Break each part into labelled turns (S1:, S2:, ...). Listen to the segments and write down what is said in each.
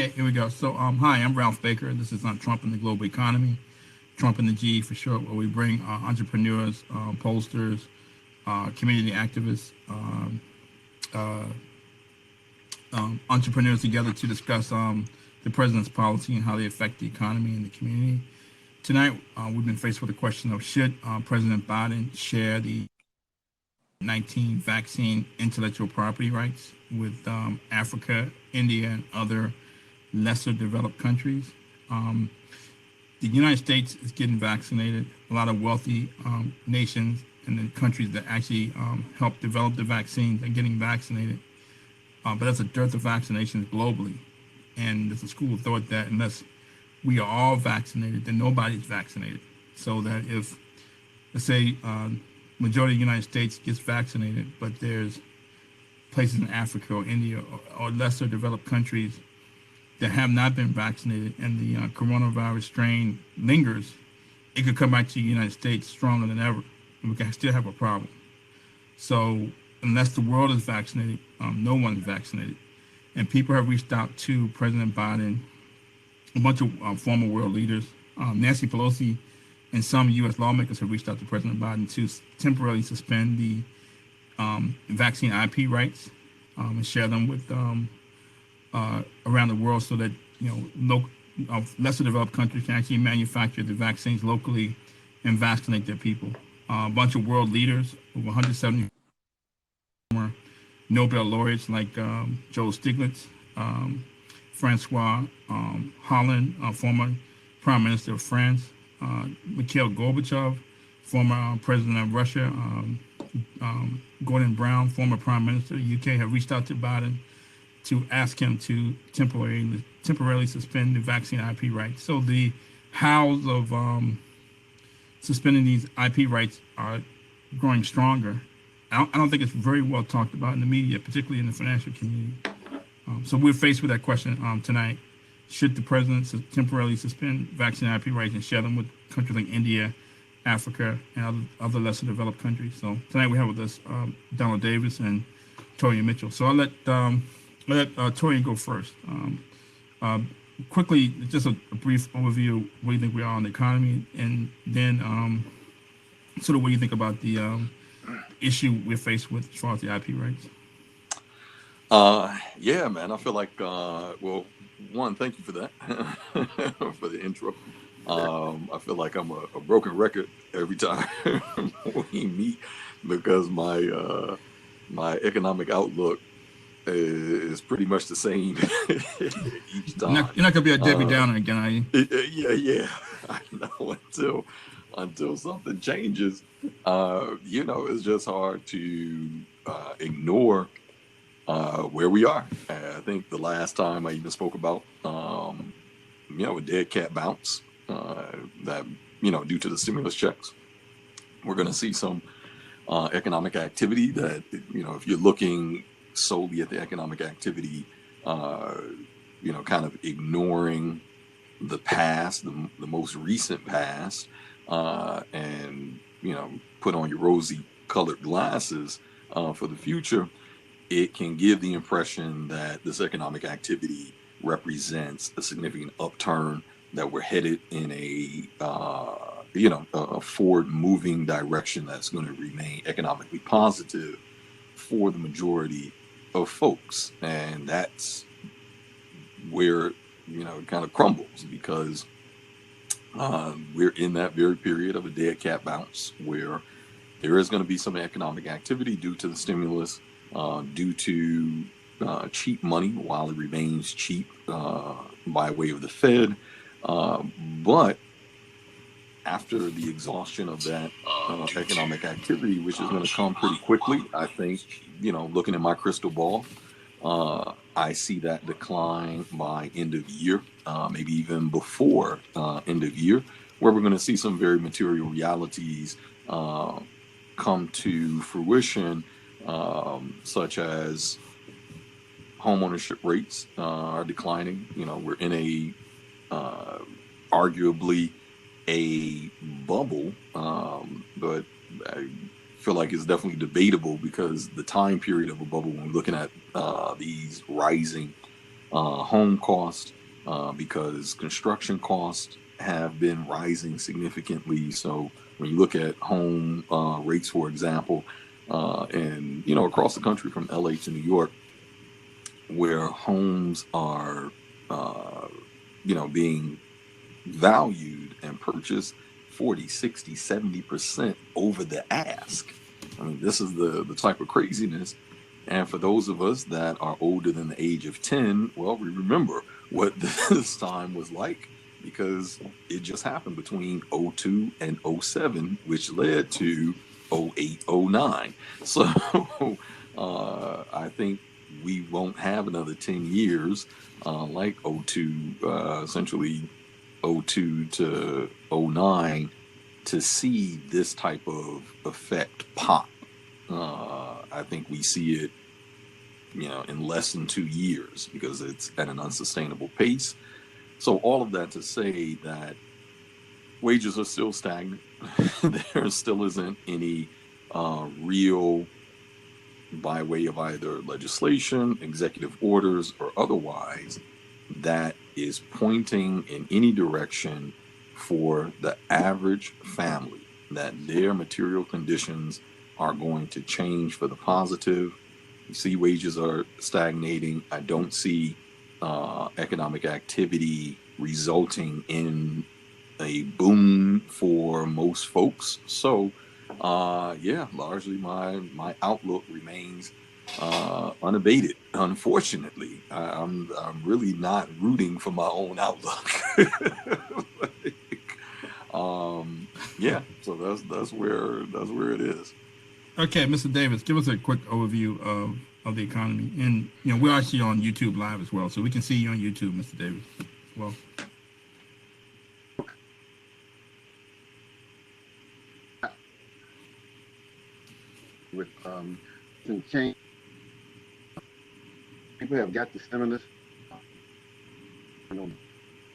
S1: Okay, here we go. So, hi, I'm Ralph Baker. This is on Trump and the Global Economy, Trump and the G for short, where we bring entrepreneurs, pollsters, community activists, uh, entrepreneurs together to discuss the president's policy and how they affect the economy and the community. Tonight, we've been faced with the question of should President Biden share the 19 vaccine intellectual property rights with Africa, India, and other lesser developed countries. Um, the United States is getting vaccinated. A lot of wealthy nations and the countries that actually help develop the vaccines are getting vaccinated. But there's a dearth of vaccinations globally. And there's a school of thought that unless we are all vaccinated, then nobody's vaccinated. So that if, let's say, majority of the United States gets vaccinated, but there's places in Africa or India or lesser developed countries that have not been vaccinated and the coronavirus strain lingers, it could come back to the United States stronger than ever, and we can still have a problem. So unless the world is vaccinated, no one's vaccinated. And people have reached out to President Biden, a bunch of former world leaders. Nancy Pelosi and some U.S. lawmakers have reached out to President Biden to temporarily suspend the vaccine IP rights and share them with around the world so that lesser developed countries can actually manufacture the vaccines locally and vaccinate their people. A bunch of world leaders, over 170 former Nobel laureates like Joe Stiglitz, Francois Hollande, former Prime Minister of France, Mikhail Gorbachev, former President of Russia, Gordon Brown, former Prime Minister of the UK, have reached out to Biden to ask him to temporarily suspend the vaccine IP rights. So the hows of suspending these IP rights are growing stronger. I don't think it's very well talked about in the media, particularly in the financial community. So we're faced with that question tonight. Should the president temporarily suspend vaccine IP rights and share them with countries like India, Africa, and other lesser developed countries? So tonight we have with us Donald Davis and Torian Mitchell. So I'll let Torian go first. Quickly, just a brief overview of where you think we are on the economy, and then sort of what you think about the issue we're faced with as far as the IP rights.
S2: Yeah, man, I feel like, well, one, thank you for that, for the intro. I feel like I'm a broken record every time we meet because my economic outlook is pretty much the same each time.
S1: You're not gonna be a Debbie Downer again, are you?
S2: Yeah. I know until something changes, it's just hard to ignore where we are. I think the last time I even spoke about, a dead cat bounce that, due to the stimulus checks, we're going to see some economic activity that, if you're looking solely at the economic activity, kind of ignoring the past, the most recent past, and, put on your rosy colored glasses for the future, it can give the impression that this economic activity represents a significant upturn, that we're headed in a forward moving direction that's going to remain economically positive for the majority of folks. And that's where, it kind of crumbles because we're in that very period of a dead cat bounce where there is going to be some economic activity due to the stimulus, due to cheap money while it remains cheap by way of the Fed. But after the exhaustion of that economic activity, which is going to come pretty quickly, I think, looking at my crystal ball, I see that decline by end of year, maybe even before end of year, where we're going to see some very material realities come to fruition, such as homeownership rates are declining. We're in a arguably a bubble, but I feel like it's definitely debatable because the time period of a bubble, when we're looking at these rising home cost, because construction costs have been rising significantly. So when you look at home rates, for example, and across the country from LA to New York, where homes are being valued and purchased 40, 60, 70% over the ask. I mean, this is the type of craziness. And for those of us that are older than the age of 10, well, we remember what this time was like, because it just happened between '02 and '07, which led to '08, '09. So I think we won't have another 10 years like '02, essentially '02 to '09, to see this type of effect pop. I think we see it, in less than 2 years, because it's at an unsustainable pace. So all of that to say that wages are still stagnant. There still isn't any real, by way of either legislation, executive orders, or otherwise, that is pointing in any direction for the average family, that their material conditions are going to change for the positive. You see wages are stagnating. I don't see economic activity resulting in a boom for most folks. So largely my outlook remains unabated. Unfortunately, I'm really not rooting for my own outlook. So that's where it is.
S1: Okay, Mr. Davis, give us a quick overview of the economy. And, we're actually on YouTube Live as well, so we can see you on YouTube, Mr. Davis, as well.
S3: With some change, people have got the stimulus.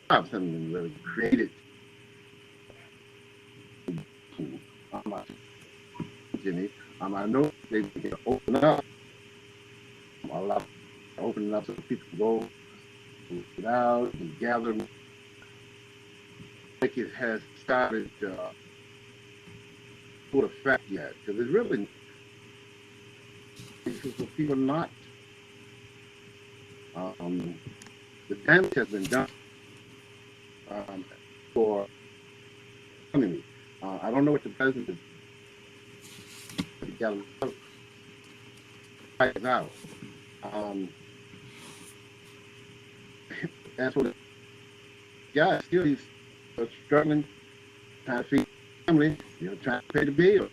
S3: Something really created. Jimmy, I know they can open up, opening up so people can go out and gather. I think it has started full effect yet, because it's really people not. The damage has been done for economy. I don't know what the president is. Got to fight out. That's what. Yeah, still he's struggling, trying to feed family. Trying to pay the bill.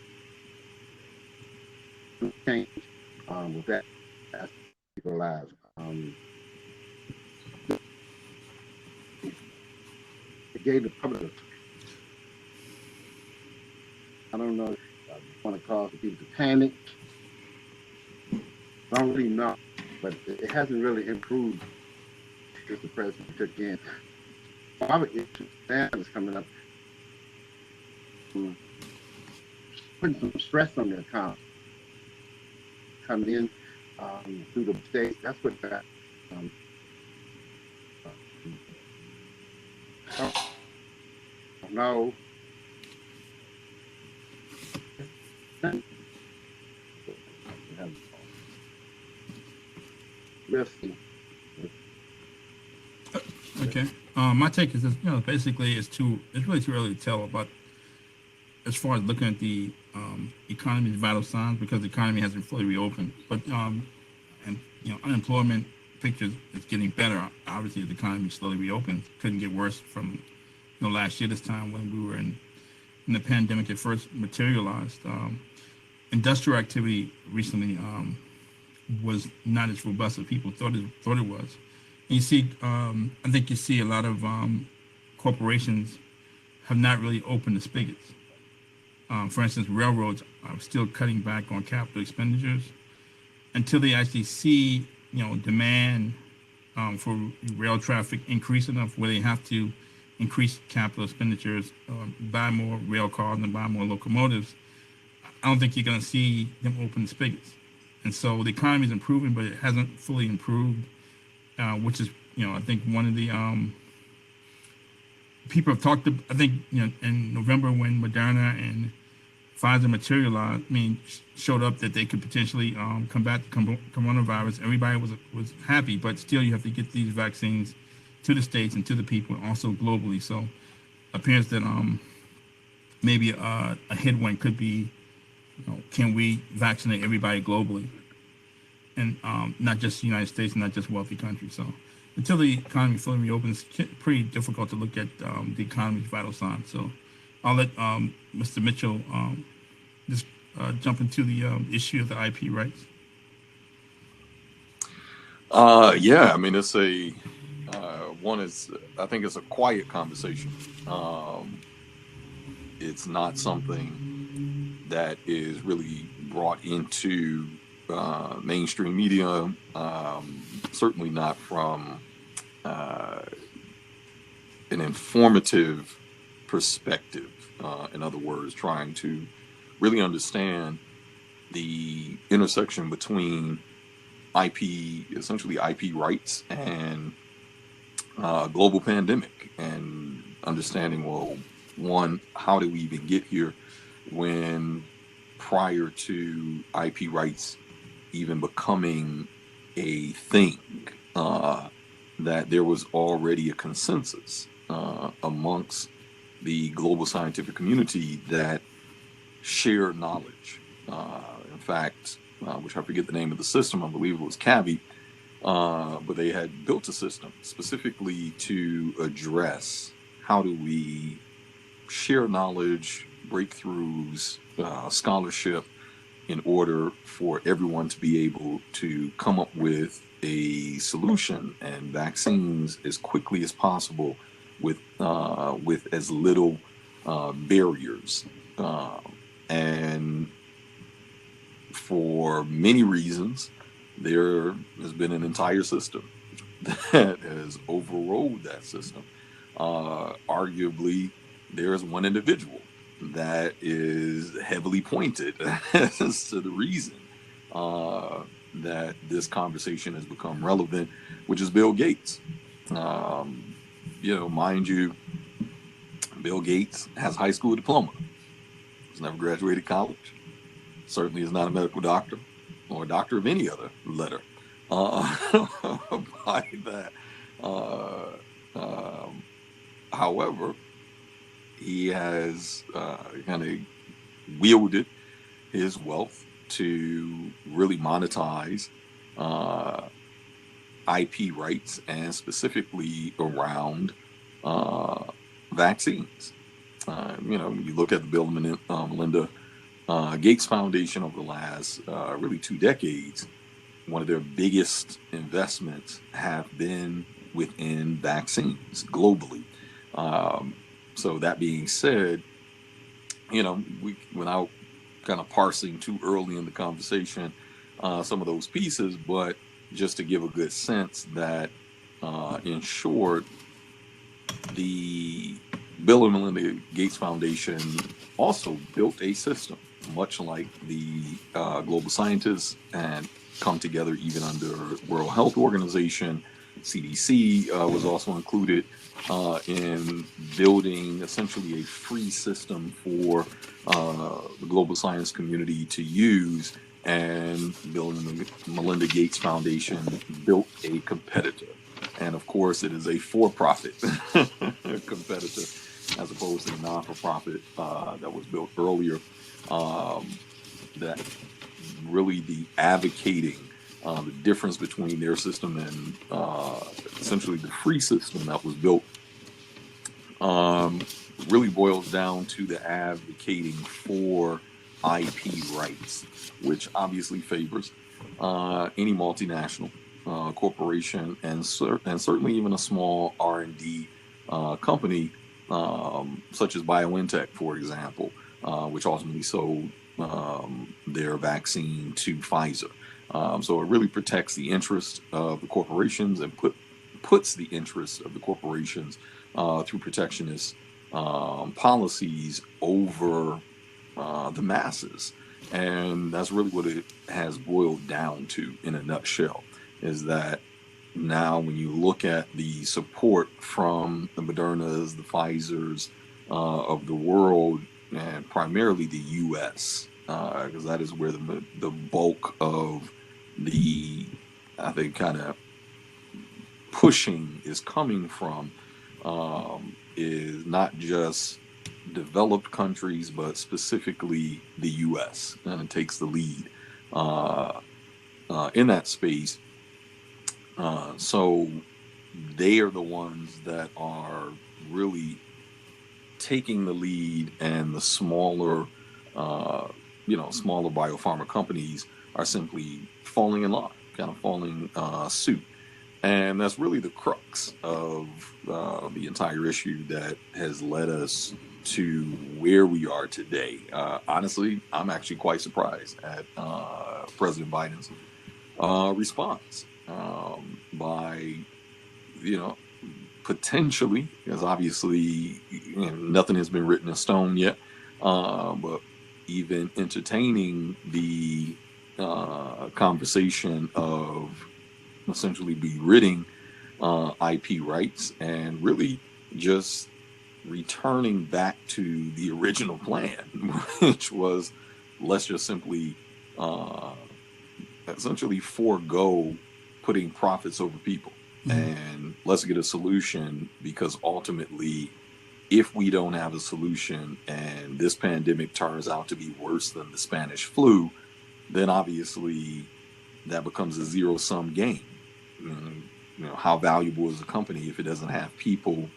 S3: Change with that. That's people's lives. It gave the public. I don't know. Want to cause people to panic. I don't really know, but it hasn't really improved since the president took in. Other issues is coming up, putting some stress on the economy. Coming in through the states, that's what that. No.
S1: Okay. My take is this, basically it's really too early to tell about, as far as looking at the economy's vital signs, because the economy hasn't fully reopened. But unemployment picture is getting better. Obviously, the economy slowly reopened. Couldn't get worse from last year this time, when we were in the pandemic it first materialized. Industrial activity recently was not as robust as people thought it was. And you see, I think you see a lot of corporations have not really opened the spigots. For instance, railroads are still cutting back on capital expenditures until they actually see, demand for rail traffic increase enough where they have to increase capital expenditures, buy more rail cars and buy more locomotives. I don't think you're going to see them open the spigots. And so the economy is improving, but it hasn't fully improved which is, I think one of the people have talked. I think in November when Moderna and Pfizer materialized, showed up that they could potentially combat the coronavirus. Everybody was happy, but still, you have to get these vaccines to the states and to the people, and also globally. So, it appears that maybe a headwind could be, can we vaccinate everybody globally, and not just the United States, and not just wealthy countries. So, until the economy fully reopens, it's pretty difficult to look at the economy's vital signs. So, I'll let Mr. Mitchell just jump into the issue of the IP rights.
S2: Yeah, I mean, it's a I think it's a quiet conversation. It's not something that is really brought into mainstream media. Certainly not from an informative perspective. In other words, trying to really understand the intersection between essentially IP rights and global pandemic, and understanding, well, one, how did we even get here when prior to IP rights even becoming a thing, that there was already a consensus amongst the global scientific community that shared knowledge. In fact, which I forget the name of the system, I believe it was CAVI, but they had built a system specifically to address how do we share knowledge, breakthroughs, scholarship, in order for everyone to be able to come up with a solution and vaccines as quickly as possible with as little barriers. And for many reasons, there has been an entire system that has overrode that system. Arguably, there's one individual that is heavily pointed as to the reason that this conversation has become relevant, which is Bill Gates. Mind you, Bill Gates has a high school diploma. He's never graduated college. Certainly is not a medical doctor or a doctor of any other letter. By that. However, he has kind of wielded his wealth to really monetize IP rights, and specifically around vaccines. You look at the Bill and Melinda Gates Foundation over the last really 2 decades, one of their biggest investments have been within vaccines globally. So that being said, without kind of parsing too early in the conversation some of those pieces, but just to give a good sense that, in short, the Bill and Melinda Gates Foundation also built a system, much like the global scientists, and come together even under World Health Organization. CDC was also included in building essentially a free system for the global science community to use. And Bill and Melinda Gates Foundation built a competitor. And of course, it is a for-profit competitor, as opposed to the non-for-profit that was built earlier. That really the advocating the difference between their system and essentially the free system that was built really boils down to the advocating for IP rights, which obviously favors any multinational corporation, and certainly even a small R&D company such as BioNTech, for example, which ultimately sold their vaccine to Pfizer. So it really protects the interest of the corporations and puts the interest of the corporations through protectionist policies over the masses. And that's really what it has boiled down to in a nutshell, is that now when you look at the support from the Modernas, the Pfizers of the world, and primarily the U.S., because that is where the bulk of the, I think, kind of pushing is coming from, is not just developed countries, but specifically the U.S. and it takes the lead in that space. So they are the ones that are really taking the lead, and the smaller, smaller biopharma companies are simply falling in line, kind of falling suit. And that's really the crux of the entire issue that has led us to where we are today. Honestly, I'm actually quite surprised at President Biden's response by, potentially, because obviously nothing has been written in stone yet, but even entertaining the conversation of essentially be ridding IP rights and really just returning back to the original plan, which was let's just simply essentially forego putting profits over people. And let's get a solution, because ultimately, if we don't have a solution and this pandemic turns out to be worse than the Spanish flu, then obviously that becomes a zero-sum game. How valuable is a company if it doesn't have people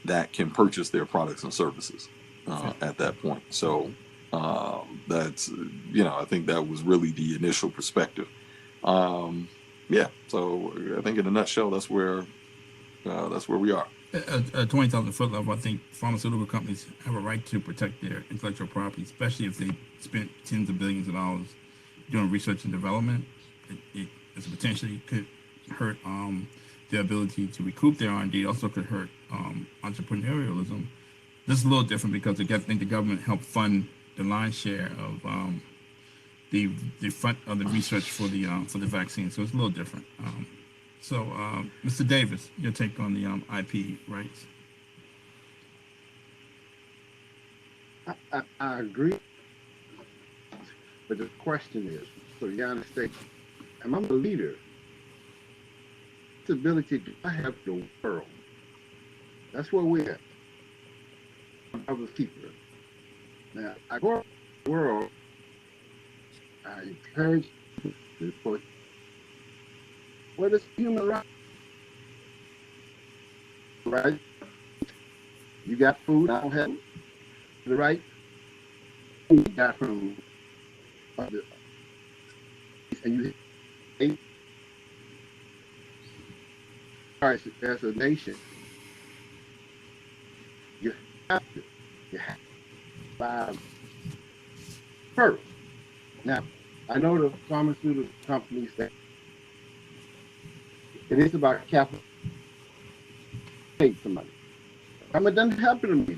S2: that can purchase their products and services at that point? So that's, I think that was really the initial perspective. So I think in a nutshell, that's where we are.
S1: At 20,000 foot level, I think pharmaceutical companies have a right to protect their intellectual property, especially if they spent tens of billions of dollars doing research and development. It potentially could hurt their ability to recoup their R&D. It also could hurt entrepreneurialism. This is a little different because I think the government helped fund the lion's share of the front of the research for the vaccine, so it's a little different. Mr. Davis, your take on the IP rights?
S3: I agree, but the question is, for the United States, am I the leader? This ability do I have the world? That's where we're at. I'm a keeper. Now, I go around the world. I encourage to put what is human rights? Right? You got food, I don't have it. The right? You got from other, and you as a nation, you have to buy first. Now, I know the pharmaceutical companies that it is about capital. Take some money. How much doesn't happen to me?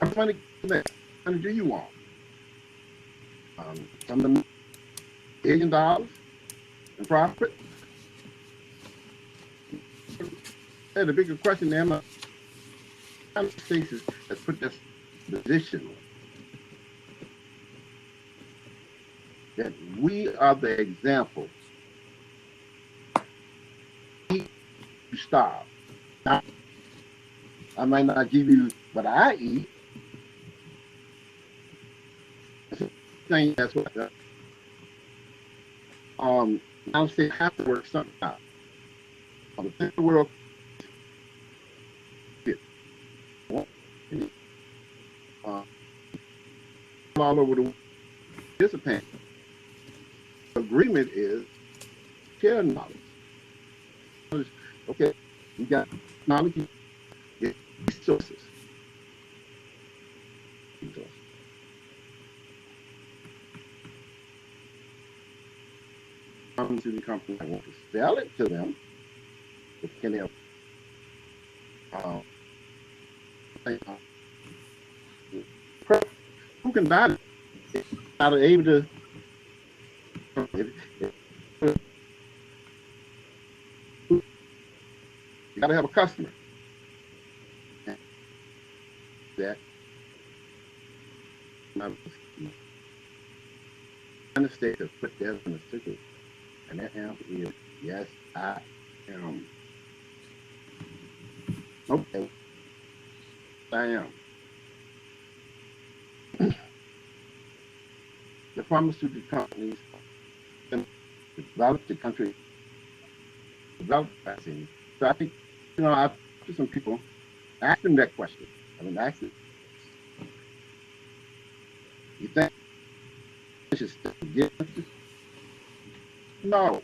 S3: How much money do you want? Some of them $1 billion in profit. The bigger question there, the United States has put this position that we are the example. Eat, you starve. Now, I might not give you what I eat. That's what United States have to work something out. The world all over the world participate. Agreement is share knowledge. Okay, we got knowledge, get resources. Come to the company, I want to sell it to them. Can they who can buy it? Not able to You got to have a customer. And that the state to put that on the ticket, and that answer is yes, I am. Okay, I am. The pharmaceutical companies developed the country, developed vaccines. So I think, I've talked to some people, asked them that question. I mean, asked them, you think they should still give it? No.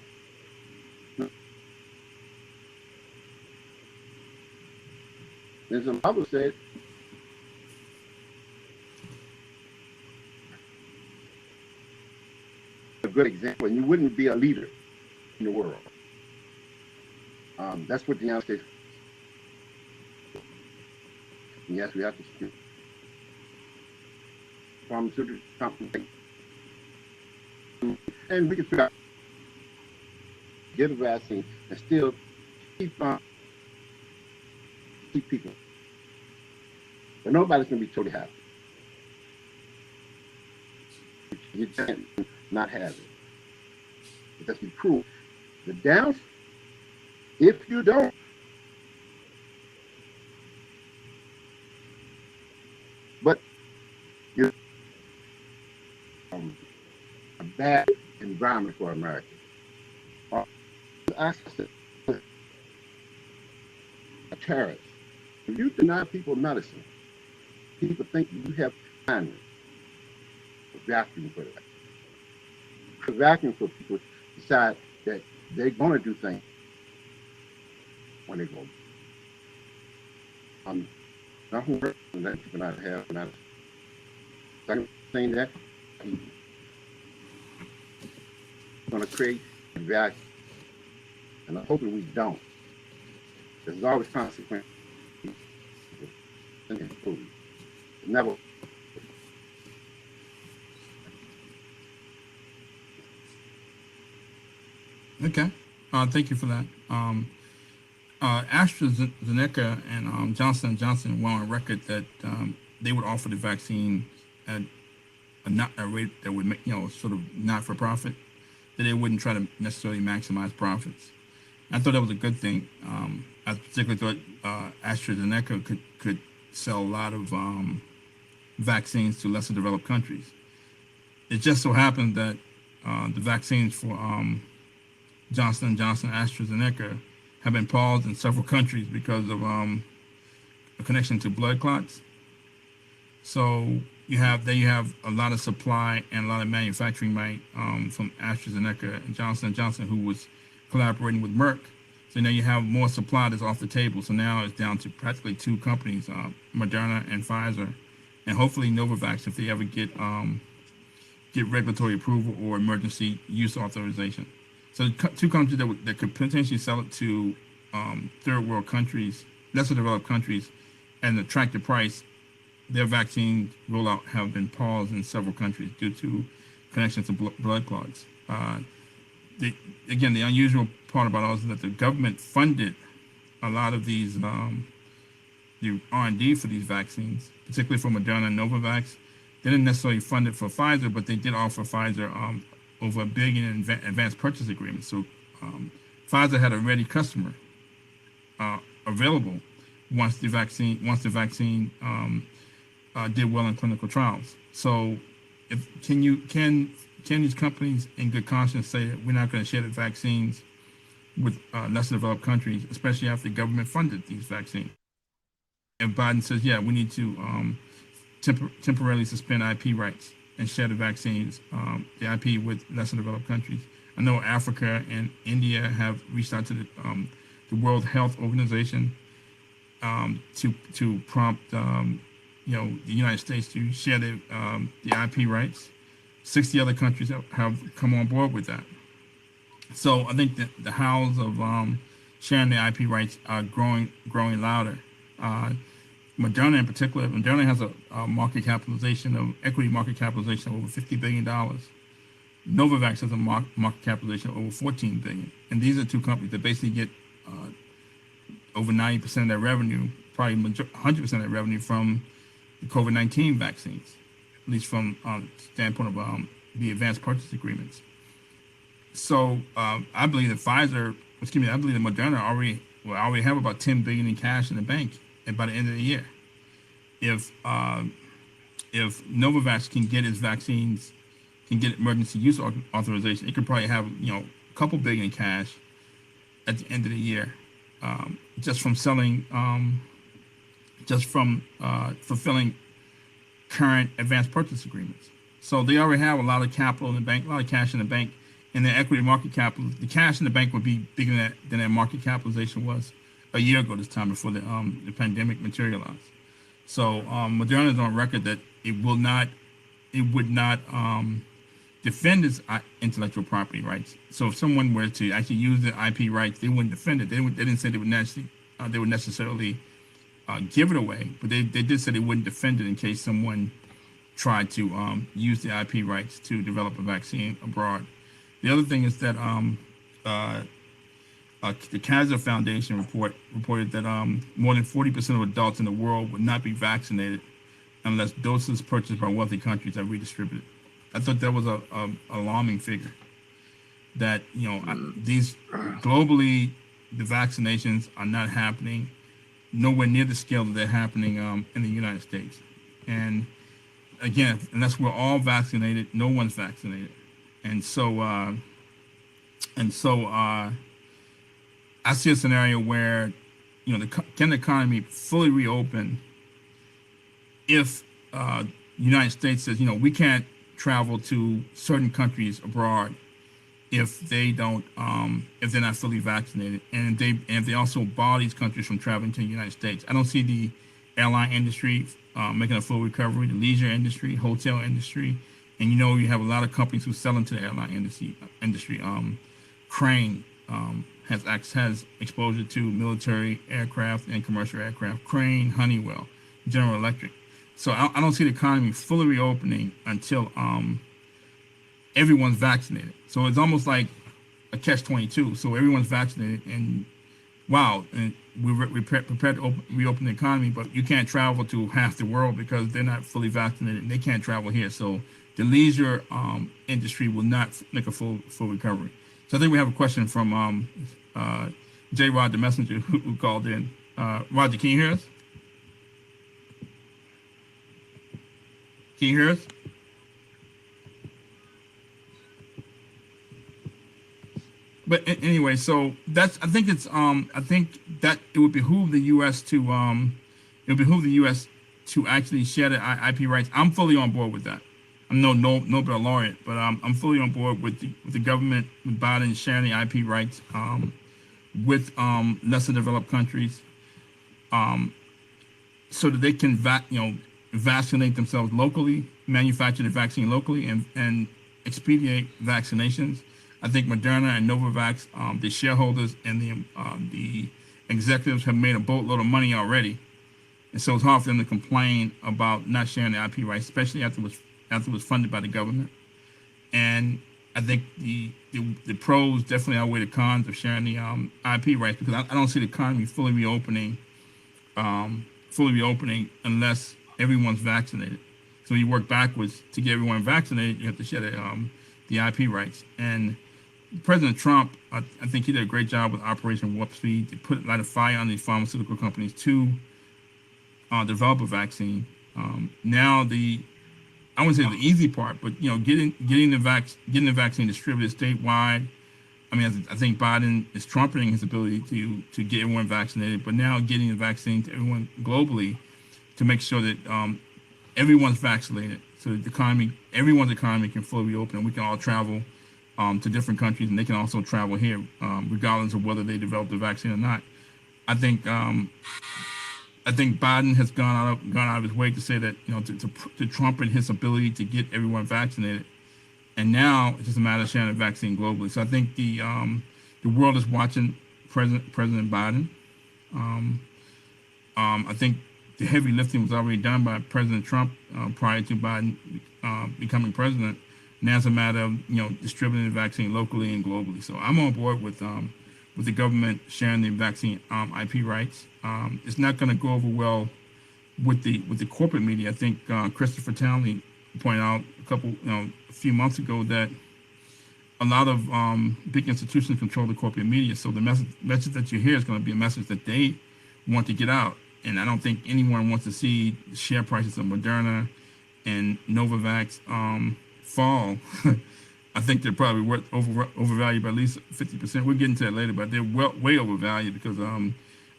S3: Then some others said, a good example, and you wouldn't be a leader in the world. That's what the United States. And yes, we have to speak. Pharmaceutical companies, and we can figure out, get a vaccine and still keep people. But nobody's gonna be totally happy. You can't not have it. It doesn't be cruel. The down, if you don't, but you're a bad environment for America. A terrorist. If you deny people medicine, people think you have kindness. Vacuum for that. A vacuum for people to decide that they're going to do things when they go. Nothing worse than that people not have. And I'm saying that I'm going to create a vacuum, and I'm hoping we don't. There's always consequences. Never.
S1: Okay, thank you for that. AstraZeneca and Johnson & Johnson went on record that they would offer the vaccine at a rate that would make, sort of not for profit, that they wouldn't try to necessarily maximize profits. I thought that was a good thing. I particularly thought AstraZeneca could sell a lot of vaccines to lesser developed countries. It just so happened that the vaccines for Johnson & Johnson, AstraZeneca, have been paused in several countries because of a connection to blood clots. So you have a lot of supply and a lot of manufacturing might from AstraZeneca and Johnson & Johnson, who was collaborating with Merck. So now you have more supply that's off the table. So now it's down to practically two companies, Moderna and Pfizer, and hopefully Novavax if they ever get regulatory approval or emergency use authorization. So two countries that could potentially sell it to third world countries, lesser developed countries, and attract the price. Their vaccine rollout have been paused in several countries due to connections to blood clots. The unusual part about it is that the government funded a lot of these the R&D for these vaccines, particularly for Moderna and Novavax. They didn't necessarily fund it for Pfizer, but they did offer Pfizer over $1 billion in advanced purchase agreements. So Pfizer had a ready customer available once the vaccine did well in clinical trials. So can these companies in good conscience say that we're not going to share the vaccines with less developed countries, especially after the government funded these vaccines? And Biden says, yeah, we need to temporarily suspend IP rights and share the vaccines, the IP with less developed countries. I know Africa and India have reached out to the World Health Organization to prompt the United States to share the IP rights. 60 other countries have come on board with that. So I think that the hows of sharing the IP rights are growing louder. Moderna in particular, Moderna has a equity market capitalization of over $50 billion. Novavax has a market capitalization of over $14 billion. And these are two companies that basically get over 90% of their revenue, probably 100% of their revenue from the COVID-19 vaccines, at least from standpoint of the advanced purchase agreements. So I believe that I believe that Moderna already have about $10 billion in cash in the bank by the end of the year. If Novavax can get its vaccines, can get emergency use authorization, it could probably have a couple billion in cash at the end of the year, just from selling, just from fulfilling current advanced purchase agreements. So they already have a lot of capital in the bank, a lot of cash in the bank, and their equity market capital. The cash in the bank would be bigger than their market capitalization was a year ago this time before the pandemic materialized. So Moderna is on record that it would not defend its intellectual property rights. So if someone were to actually use the IP rights, they wouldn't defend it. They didn't say they would necessarily give it away, but they did say they wouldn't defend it in case someone tried to use the IP rights to develop a vaccine abroad. The other thing is that the Kaiser Foundation reported that more than 40% of adults in the world would not be vaccinated unless doses purchased by wealthy countries are redistributed. I thought that was a alarming figure. That these globally, the vaccinations are not happening nowhere near the scale that they're happening in the United States. And again, unless we're all vaccinated, no one's vaccinated. And so I see a scenario where, can the economy fully reopen if the United States says, we can't travel to certain countries abroad if they don't, if they're not fully vaccinated, and if they also bar these countries from traveling to the United States. I don't see the airline industry making a full recovery, the leisure industry, hotel industry. And you have a lot of companies who sell into the airline industry. Crane has exposure to military aircraft and commercial aircraft. Crane, Honeywell, General Electric. So I don't see the economy fully reopening until everyone's vaccinated. So it's almost like a catch-22. So everyone's vaccinated, and and we're prepared to reopen the economy, but you can't travel to half the world because they're not fully vaccinated and they can't travel here. So the leisure industry will not make a full recovery. So I think we have a question from J. Rod, the messenger, who called in. Roger, can you hear us? Can you hear us? But anyway, so I think that it would behoove the U.S. to actually share the IP rights. I'm fully on board with that. I'm no laureate, but I'm fully on board with the government, with Biden sharing the IP rights with lesser developed countries, so that they can vaccinate themselves locally, manufacture the vaccine locally, and expedite vaccinations. I think Moderna and Novavax, the shareholders and the executives have made a boatload of money already, and so it's hard for them to complain about not sharing the IP rights, especially after it was funded by the government. And I think the pros definitely outweigh the cons of sharing the IP rights, because I don't see the economy fully reopening unless everyone's vaccinated. So you work backwards to get everyone vaccinated. You have to share the IP rights. And President Trump, I think he did a great job with Operation Warp Speed to light a fire on these pharmaceutical companies to develop a vaccine. Now I wouldn't say the easy part, but getting the vaccine distributed statewide. I mean, I think Biden is trumpeting his ability to get everyone vaccinated, but now getting the vaccine to everyone globally to make sure that everyone's vaccinated, so that everyone's economy can fully reopen, and we can all travel to different countries, and they can also travel here, regardless of whether they develop the vaccine or not. I think Biden has gone out of his way to say that to trumpet his ability to get everyone vaccinated, and now it's just a matter of sharing the vaccine globally. So I think the world is watching President Biden. I think the heavy lifting was already done by President Trump prior to Biden becoming president. Now it's a matter of distributing the vaccine locally and globally. So I'm on board with with the government sharing the vaccine IP rights. It's not going to go over well with the corporate media. I think Christopher Townley pointed out a few months ago that a lot of big institutions control the corporate media. So the message that you hear is going to be a message that they want to get out. And I don't think anyone wants to see share prices of Moderna and Novavax fall. I think they're probably overvalued by at least 50%. We'll get into that later, but they're way overvalued because I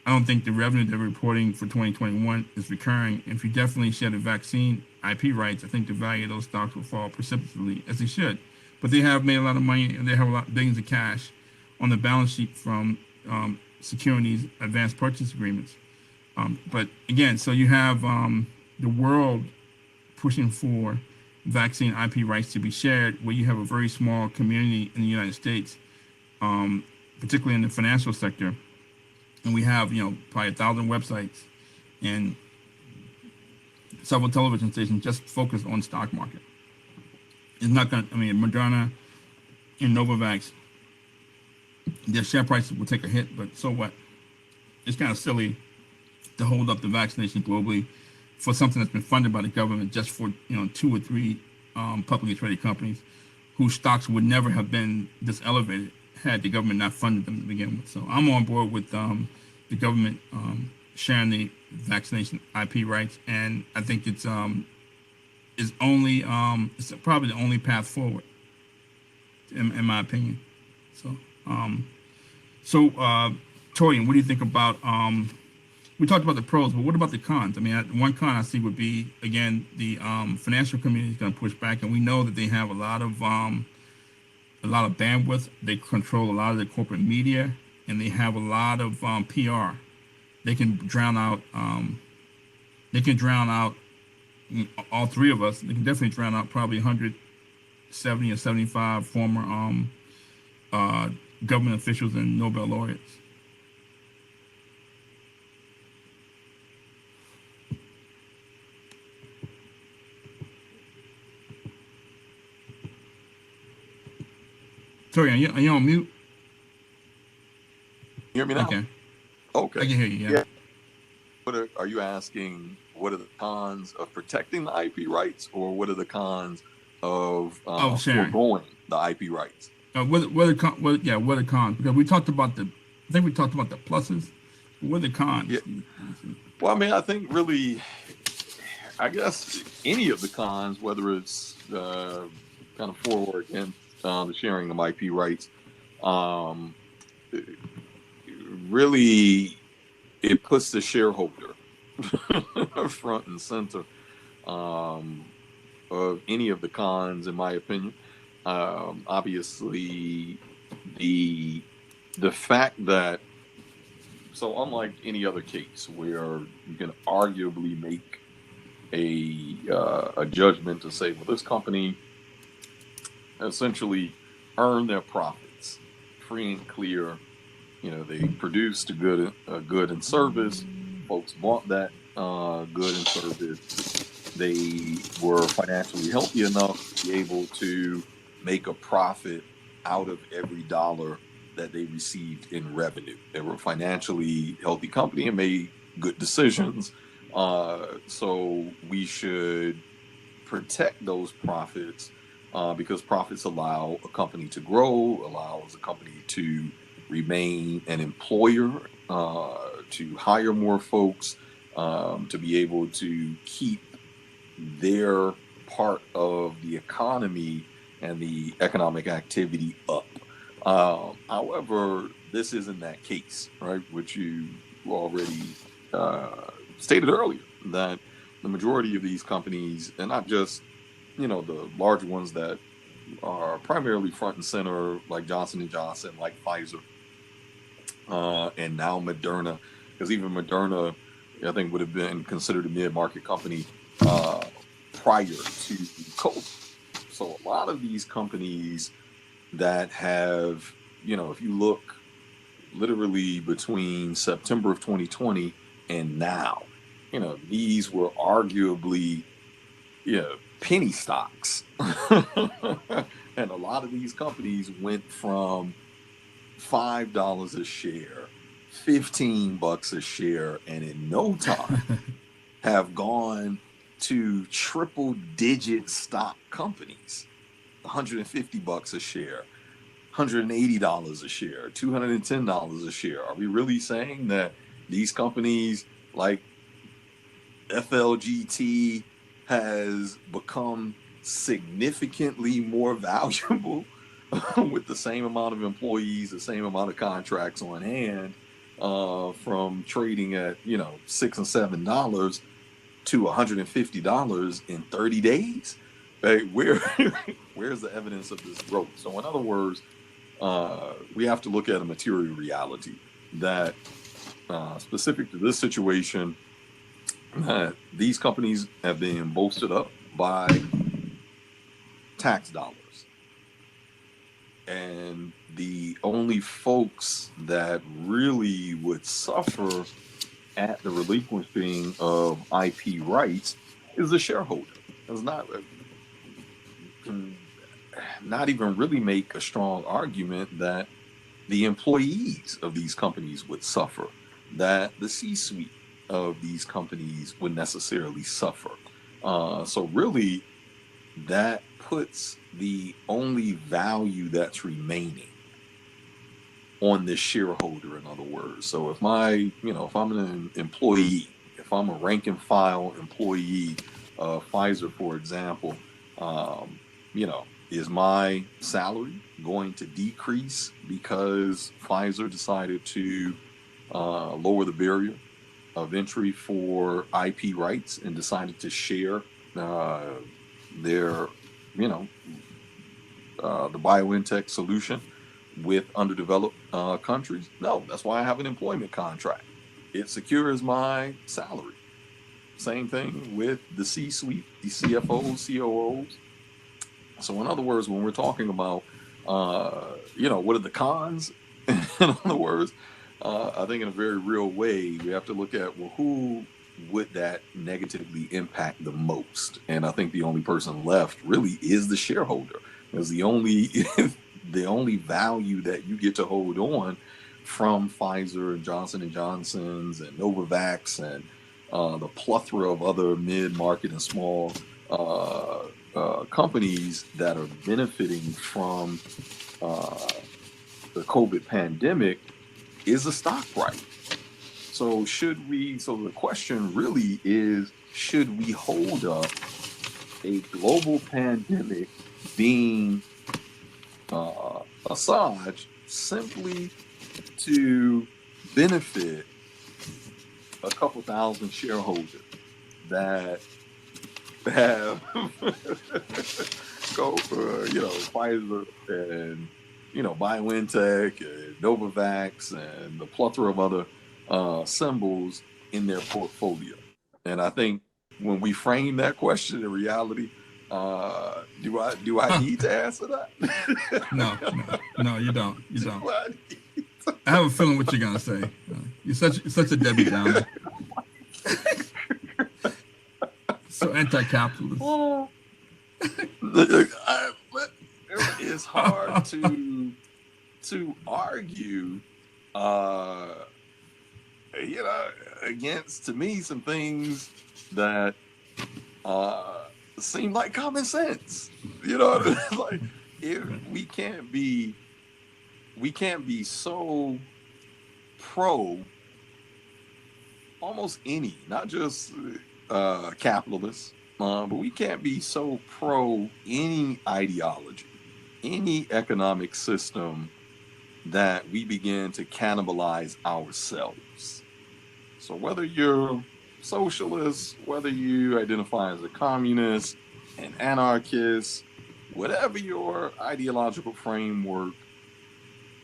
S1: don't think the revenue they're reporting for 2021 is recurring. If you definitely share the vaccine IP rights, I think the value of those stocks will fall precipitously, as they should. But they have made a lot of money, and they have billions of cash on the balance sheet from securing these advanced purchase agreements. But again, so you have the world pushing for vaccine IP rights to be shared, where you have a very small community in the United States, particularly in the financial sector. And we have, probably 1,000 websites and several television stations just focused on the stock market. It's not going to, Moderna and Novavax, their share prices will take a hit, but so what? It's kind of silly to hold up the vaccination globally for something that's been funded by the government just for 2 or 3 publicly traded companies whose stocks would never have been this elevated had the government not funded them to begin with. So I'm on board with the government sharing the vaccination IP rights, and I think it's probably the only path forward, in my opinion. So Torian, what do you think about? We talked about the pros, but what about the cons? One con I see would be, again, the financial community is going to push back, and we know that they have a lot of bandwidth. They control a lot of the corporate media, and they have a lot of PR. They can drown out. All 3 of us. They can definitely drown out probably 170 or 75 former government officials and Nobel laureates. Sorry, are you on mute?
S2: You hear me now? Okay.
S1: I can hear you, yeah.
S2: Are you asking what are the cons of protecting the IP rights, or what are the cons of foregoing the IP rights?
S1: What are the cons? Because we talked about the pluses. What are the cons?
S2: Yeah. Well, I think really, I guess any of the cons, whether it's kind of for or against the sharing of IP rights, really, it puts the shareholder front and center of any of the cons, in my opinion. Obviously, the fact that, so unlike any other case where you can arguably make a judgment to say, well, this company essentially earned their profits free and clear. They produced a good and service. Folks bought that good and service. They were financially healthy enough to be able to make a profit out of every dollar that they received in revenue. They were a financially healthy company and made good decisions. So we should protect those profits because profits allow a company to grow, allows a company to remain an employer, to hire more folks, to be able to keep their part of the economy and the economic activity up. However, this isn't that case, right? Which you already stated earlier, that the majority of these companies, and not just, the large ones that are primarily front and center, like Johnson & Johnson, like Pfizer, and now Moderna, because even Moderna, I think, would have been considered a mid-market company prior to COVID. So a lot of these companies that have, if you look literally between September of 2020 and now, these were arguably, penny stocks. And a lot of these companies went from $5 a share, $15 a share, and in no time have gone to triple digit stock companies, $150 a share, $180 a share, $210 a share. Are we really saying that these companies like FLGT has become significantly more valuable with the same amount of employees, the same amount of contracts on hand, from trading at $6 and $7 to $150 in 30 days? Hey, where's the evidence of this growth? So in other words, we have to look at a material reality that specific to this situation, these companies have been bolstered up by tax dollars. And the only folks that really would suffer at the relinquishing of IP rights is the shareholder. It's not even really make a strong argument that the employees of these companies would suffer, that the C-suite of these companies would necessarily suffer. So really, that puts the only value that's remaining on the shareholder, in other words. So if if I'm an employee, if I'm a rank and file employee of Pfizer, for example, is my salary going to decrease because Pfizer decided to lower the barrier of entry for IP rights and decided to share their, the BioNTech solution with underdeveloped countries? No, that's why I have an employment contract. It secures my salary. Same thing with the C-suite, the CFOs, COOs. So in other words, when we're talking about, what are the cons? In other words, I think in a very real way, we have to look at, well, who would that negatively impact the most? And I think the only person left really is the shareholder. Is the only the only value that you get to hold on from Pfizer and Johnson and Johnson's and Novavax and the plethora of other mid-market and small companies that are benefiting from the COVID pandemic is the stock price. So so the question really is, should we hold up a global pandemic being assuaged simply to benefit a couple thousand shareholders that have Pfizer and BioNTech and Novavax and the plethora of other symbols in their portfolio? And I think when we frame that question in reality, do I need to answer that?
S1: No, you don't. I have a feeling what you're gonna say. You're such a Debbie Downer. So anti-capitalist.
S2: It's hard to argue, against, to me, some things that seem like common sense. Like we can't be so pro almost any, not just capitalists, but we can't be so pro any ideology, any economic system that we begin to cannibalize ourselves. So whether you're socialist, whether you identify as a communist, an anarchist, whatever your ideological framework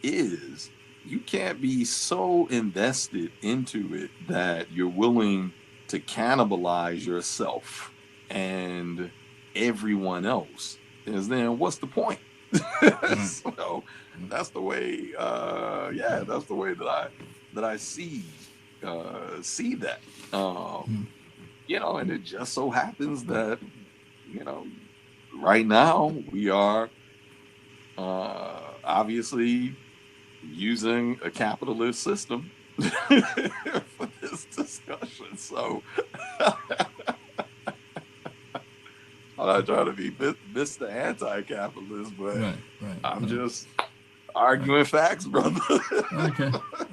S2: is, you can't be so invested into it that you're willing to cannibalize yourself and everyone else. Because then what's the point? So that's the way that's the way that I see that. And it just so happens that right now we are obviously using a capitalist system for this discussion. So I'm not trying to be Mr. Anti-capitalist, but
S1: Right.
S2: I'm just arguing facts, brother.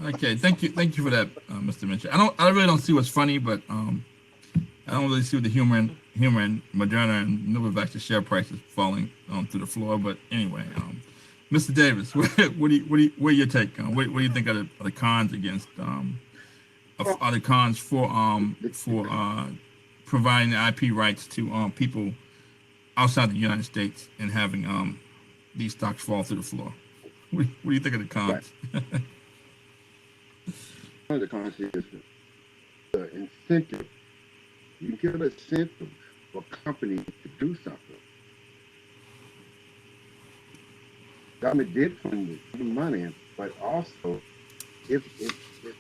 S1: Okay. Thank you for that, Mr. Mitchell. I really don't see what's funny, but I don't really see the humor in Moderna and Novavax's share prices falling to the floor. But anyway, Mr. Davis, what are your take on? What do you think are the cons against are the cons for providing the IP rights to people outside the United States and having these stocks fall to the floor? What do you think of the cons?
S3: Right. One of the cons is the incentive. You give an incentive for companies to do something. Government did fund the money, but also if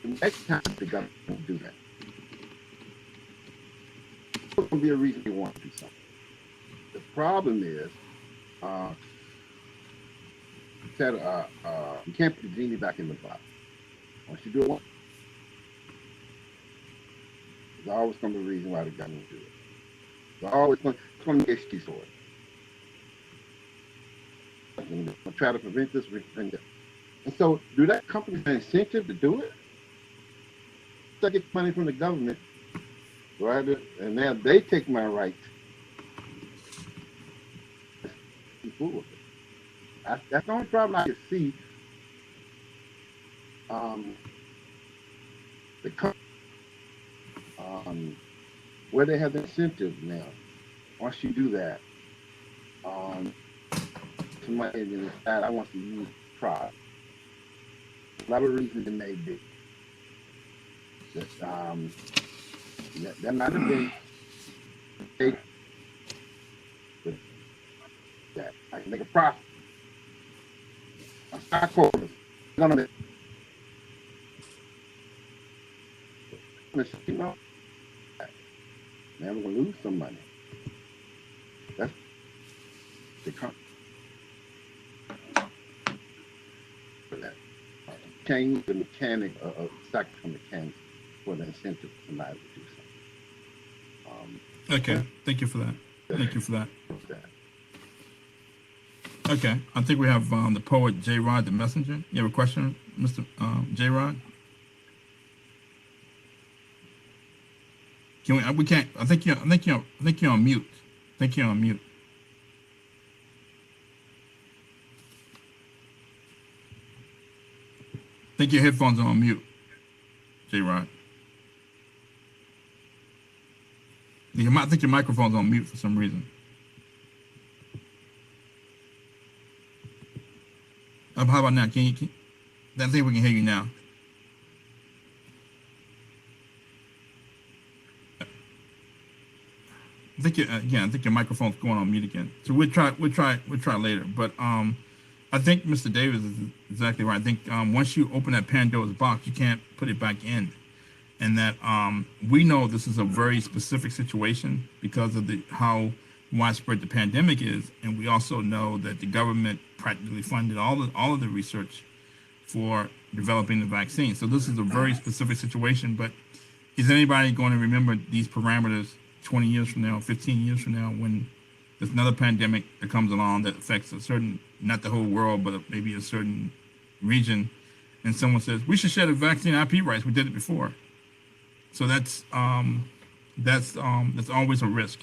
S3: the next time the government will do that, there's going to be a reason they want to do something. The problem is, you can't put the genie back in the bottle. Once you do it once, there's always going to be a reason why the government will do it. There's always going to be an excuse for it. And they'll try to prevent this, and so do that company have an incentive to do it? So I get money from the government, right? And now they take my right. That's the only problem I can see. The company, where they have the incentive now. Once you do that, somebody in the side, I want to use product. A lot of reasons it may be. That might have been that I can make a profit. I'm stockholders. None of it. You know, now we're gonna lose some money. That's the change the mechanic of stock mechanics for the incentive for somebody to do something.
S1: Okay, thank you for that. Okay, I think we have the poet J. Rod, the messenger. You have a question, Mr. J. Rod? Can we? We can't. I think you're on mute. I think you're on mute. I think your headphones are on mute, J. Rod. I think your microphone's on mute for some reason. How about now? I think we can hear you now. I think your microphone's going on mute again. So we'll try later. But I think Mr. Davis is exactly right. I think once you open that Pandora's box, you can't put it back in. And that we know this is a very specific situation because of how widespread the pandemic is, and we also know that the government practically funded all of the research for developing the vaccine. So this is a very specific situation. But is anybody going to remember these parameters 20 years from now, 15 years from now, when there's another pandemic that comes along that affects a certain, not the whole world, but maybe a certain region, and someone says we should share the vaccine IP rights? We did it before. So that's always a risk.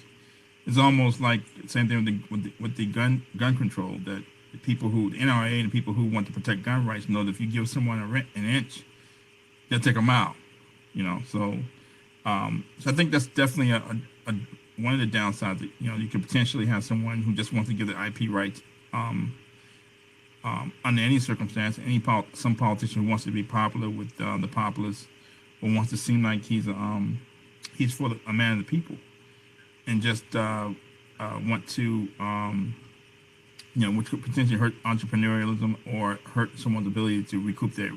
S1: It's almost like the same thing with the gun control, that the people the NRA and the people who want to protect gun rights know that if you give someone an inch, they'll take a mile. So I think that's definitely one of the downsides. That, you could potentially have someone who just wants to give the IP rights under any circumstance. Some politician who wants to be popular with the populace, or wants to seem like he's a man of the people, and just want to, which could potentially hurt entrepreneurialism or hurt someone's ability to recoup their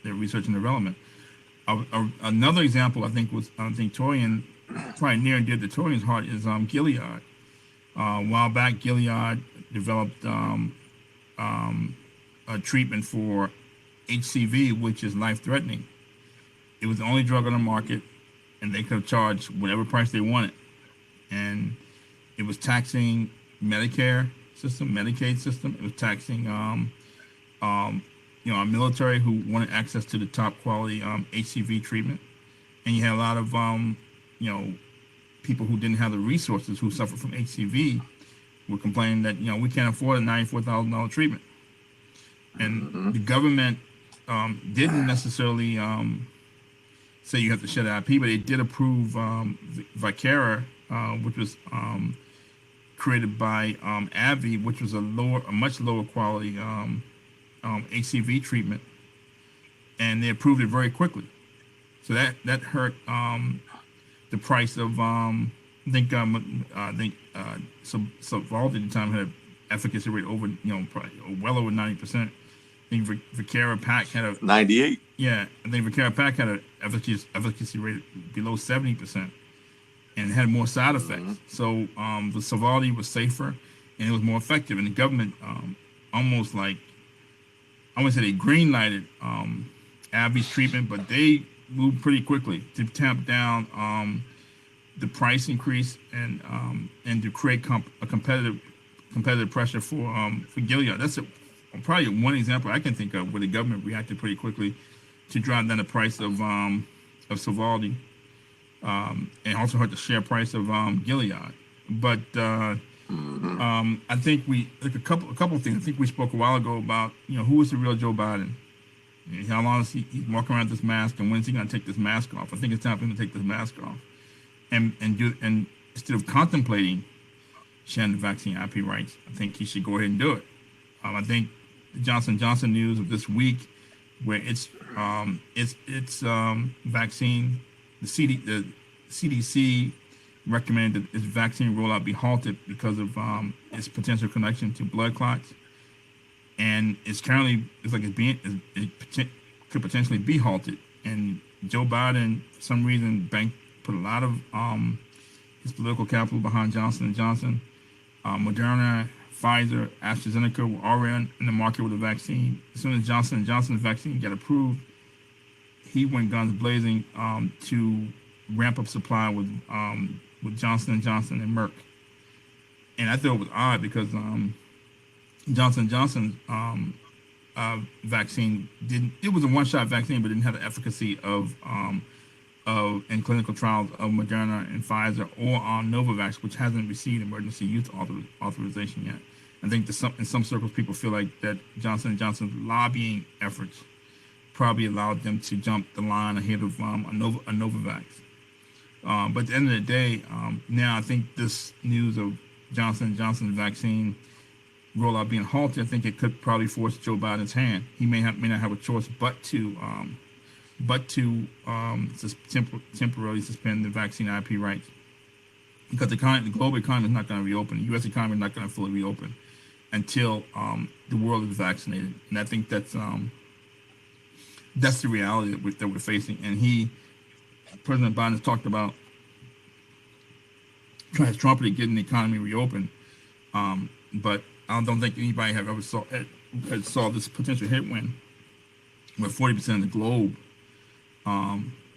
S1: research and development. Another example, I think Torian, probably near and dear to Torian's heart, is Gilead. A while back, Gilead developed a treatment for HCV, which is life-threatening. It was the only drug on the market, and they could have charged whatever price they wanted. And it was taxing Medicare system, Medicaid system. It was taxing, our military who wanted access to the top quality HCV treatment. And you had a lot of, people who didn't have the resources who suffered from HCV were complaining that, we can't afford a $94,000 treatment. And the government didn't necessarily say you have to shut IP, but they did approve Vicera, which was created by AbbVie, which was a much lower quality HCV treatment, and they approved it very quickly. So that hurt the price of Sovaldi at the time had an efficacy rate over well over 90%. I think Vicera Pack had a
S2: 98.
S1: Yeah, I think Vicera Pack had an efficacy rate below 70%, and had more side effects. So the Sovaldi was safer and it was more effective. And the government almost like, I wouldn't say they green lighted AbbVie's treatment, but they moved pretty quickly to tamp down the price increase and to create a competitive pressure for Gilead. That's probably one example I can think of where the government reacted pretty quickly to drive down the price of Sovaldi, and also hurt the share price of Gilead. But I think a couple of things. I think we spoke a while ago about who is the real Joe Biden, and how long is he's walking around with this mask, and when is he going to take this mask off? I think it's time for him to take this mask off, and instead of contemplating sharing the vaccine IP rights, I think he should go ahead and do it. I think the Johnson & Johnson news of this week, where its vaccine, the CDC recommended that its vaccine rollout be halted because of its potential connection to blood clots, and it could potentially be halted. And Joe Biden, for some reason, put a lot of his political capital behind Johnson & Johnson. Moderna, Pfizer, AstraZeneca were already in the market with a vaccine. As soon as Johnson & Johnson's vaccine got approved, he went guns blazing to ramp up supply with Johnson & Johnson and Merck. And I thought it was odd because Johnson & Johnson's vaccine it was a one-shot vaccine, but didn't have the efficacy of in clinical trials of Moderna and Pfizer or Novavax, which hasn't received emergency use authorization yet. I think in some circles, people feel like that Johnson & Johnson's lobbying efforts probably allowed them to jump the line ahead of a Novavax. But at the end of the day, now I think this news of Johnson & Johnson's vaccine rollout being halted, I think it could probably force Joe Biden's hand. He may not have a choice but to temporarily suspend the vaccine IP rights, because the global economy is not going to reopen. The U.S. economy is not going to fully reopen until the world is vaccinated, and I think that's the reality that we're facing. And President Biden has talked about trying to trumpet getting the economy reopened, but I don't think anybody have ever saw this potential headwind where 40% of the globe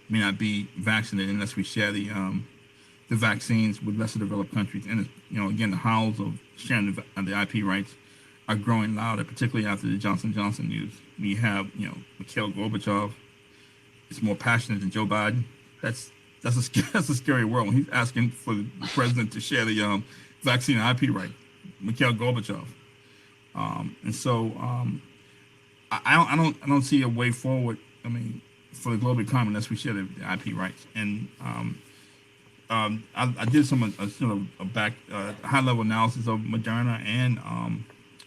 S1: may not be vaccinated unless we share the vaccines with lesser developed countries. And again, the howls of sharing the IP rights are growing louder, particularly after the Johnson & Johnson news. We have Mikhail Gorbachev is more passionate than Joe Biden. That's a scary world when he's asking for the president to share the vaccine IP right, Mikhail Gorbachev. And so I don't see a way forward. I mean, for the global economy unless we share the IP rights. And I did some high level analysis of Moderna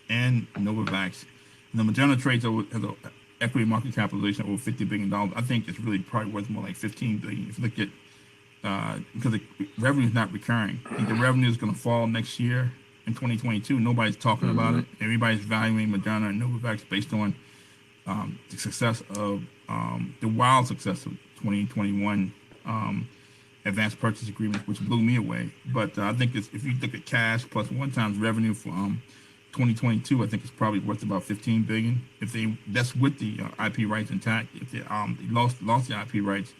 S1: and Novavax. And the Moderna trades has an equity market capitalization of over $50 billion. I think it's really probably worth more like $15 billion. If you look at because the revenue is not recurring. I think the revenue is going to fall next year in 2022. Nobody's talking about it. Everybody's valuing Moderna and Novavax based on the success of the wild success of 2021 advanced purchase agreements, which blew me away. But I think if you look at cash plus one times revenue for 2022, I think it's probably worth about 15 billion. That's with the IP rights intact. If they lost the IP rights,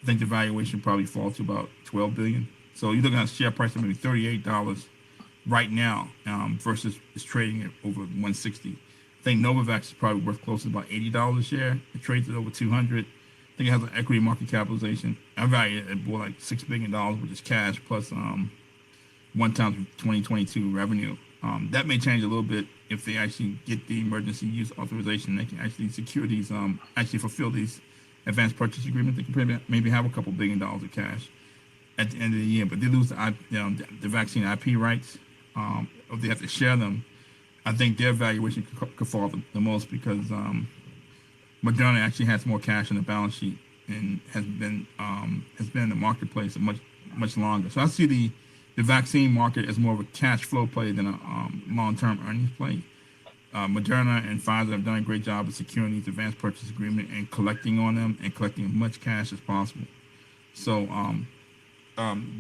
S1: I think the valuation probably falls to about 12 billion. So you're looking at a share price of maybe $38 right now, versus it's trading at over 160. I think Novavax is probably worth close to about $80 a share. It trades at over 200. I think it has an equity market capitalization. I value it at more like $6 billion, which is cash plus one time 2022 revenue. That may change a little bit if they actually get the emergency use authorization. They can actually secure these, actually fulfill these advanced purchase agreements. They can maybe have a couple $1 billion of cash at the end of the year. But they lose the vaccine IP rights, or they have to share them. I think their valuation could fall the most because Moderna actually has more cash in the balance sheet and has been in the marketplace much longer. So I see the vaccine market as more of a cash flow play than a long-term earnings play. Moderna and Pfizer have done a great job of securing these advanced purchase agreement and collecting on them and collecting as much cash as possible. So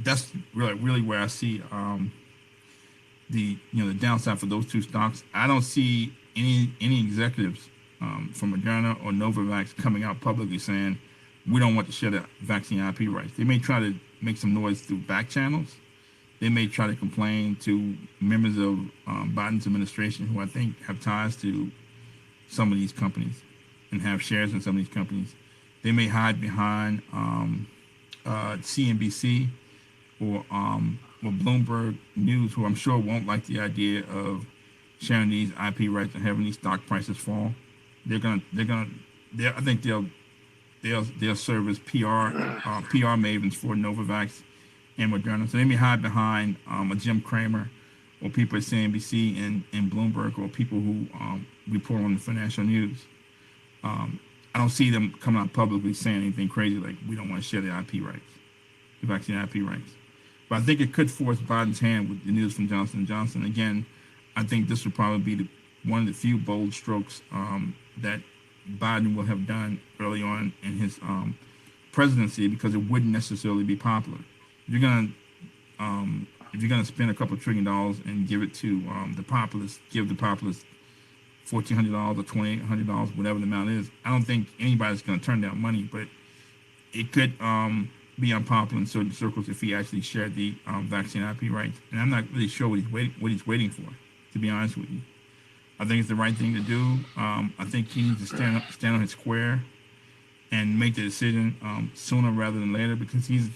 S1: that's really where I see the downside for those two stocks. I don't see any executives from Moderna or Novavax coming out publicly saying we don't want to share the vaccine IP rights. They may try to make some noise through back channels. They may try to complain to members of Biden's administration who I think have ties to some of these companies and have shares in some of these companies. They may hide behind CNBC or Bloomberg News, who I'm sure won't like the idea of sharing these IP rights and having these stock prices fall. I think they'll serve as PR mavens for Novavax and Moderna. So they may hide behind a Jim Cramer or people at CNBC and Bloomberg or people who report on the financial news. I don't see them coming out publicly saying anything crazy like we don't want to share the IP rights, the vaccine IP rights. But I think it could force Biden's hand with the news from Johnson & Johnson. Again, I think this would probably be one of the few bold strokes that Biden will have done early on in his presidency, because it wouldn't necessarily be popular. If you're gonna spend a couple $1 trillion and give it to the populace, give the populace $1,400 or $2,800, whatever the amount is, I don't think anybody's gonna turn down money. But it could be unpopular in certain circles if he actually shared the vaccine IP rights. And I'm not really sure what he's waiting for, to be honest with you. I think it's the right thing to do. I think he needs to stand on his square and make the decision sooner rather than later, because he's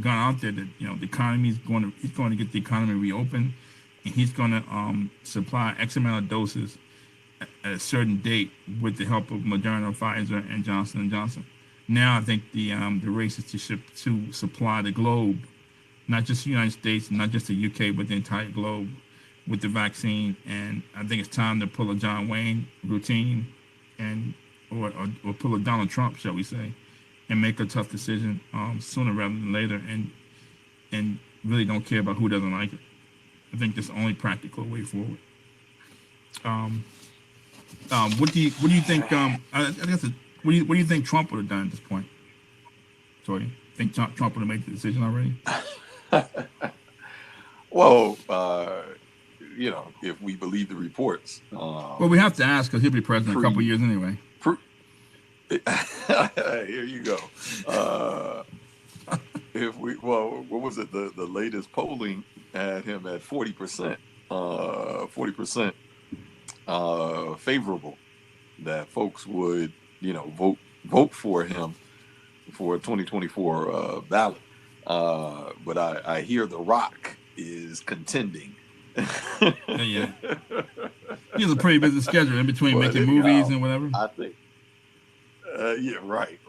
S1: gone out there that the economy he's going to get the economy reopened, and he's going to supply X amount of doses at a certain date with the help of Moderna, Pfizer, and Johnson & Johnson. Now I think the race is to supply the globe, not just the United States, not just the UK, but the entire globe with the vaccine. And I think it's time to pull a John Wayne routine or pull a Donald Trump, shall we say, and make a tough decision sooner rather than later, and really don't care about who doesn't like it. I think that's the only practical way forward. What do you think? What do you think Trump would have done at this point? Torian, think Trump would have made the decision already?
S2: Well, if we believe the reports.
S1: Well, we have to ask because he'll be president in a couple of years anyway.
S2: Here you go. What was it? The latest polling had him at 40%, 40% favorable, that folks would, vote for him for a 2024 ballot. But I hear The Rock is contending.
S1: Yeah. He has a pretty busy schedule in between making movies and whatever.
S2: I think. Right.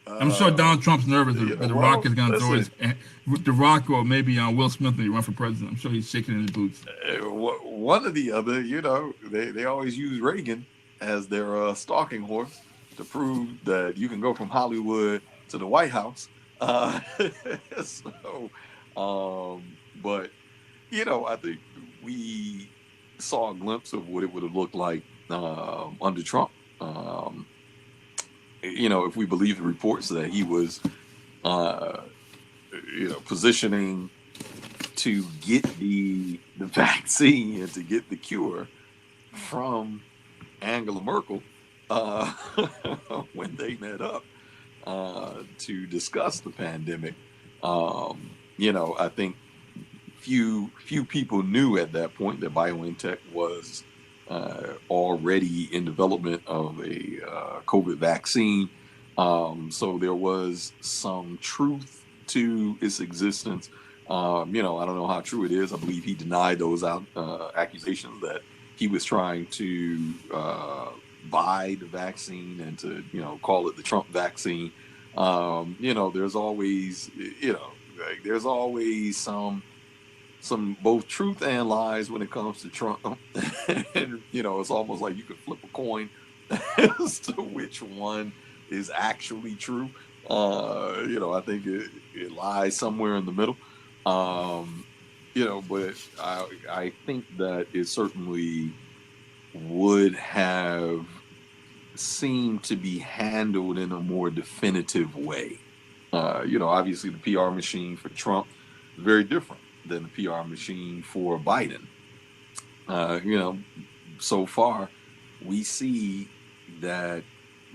S1: I'm sure Donald Trump's nervous that The Rock is going to throw his. The Rock or maybe Will Smith when he run for president. I'm sure he's shaking in his boots.
S2: One or the other, they always use Reagan as their stalking horse to prove that you can go from Hollywood to the White House. But I think we saw a glimpse of what it would have looked like under Trump. If we believe the reports that he was, positioning to get the vaccine and to get the cure from Angela Merkel when they met up to discuss the pandemic. I think few people knew at that point that BioNTech was already in development of a COVID vaccine. So there was some truth to its existence. I don't know how true it is. I believe he denied those accusations that he was trying to buy the vaccine and to, call it the Trump vaccine. There's always, there's always some both truth and lies when it comes to Trump. And, it's almost like you could flip a coin as to which one is actually true. I think it lies somewhere in the middle. But I think that it certainly would have seemed to be handled in a more definitive way. Obviously the PR machine for Trump is very different than the PR machine for Biden. So far we see that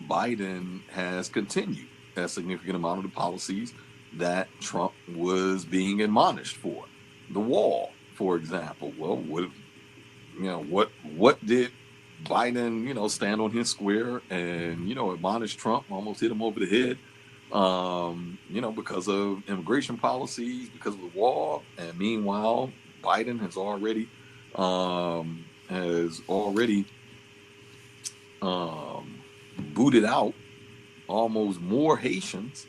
S2: Biden has continued a significant amount of the policies that Trump was being admonished for. The wall, for example. Well, what did Biden, stand on his square and, admonish Trump, almost hit him over the head, because of immigration policies, because of the wall. And meanwhile, Biden has already booted out almost more Haitians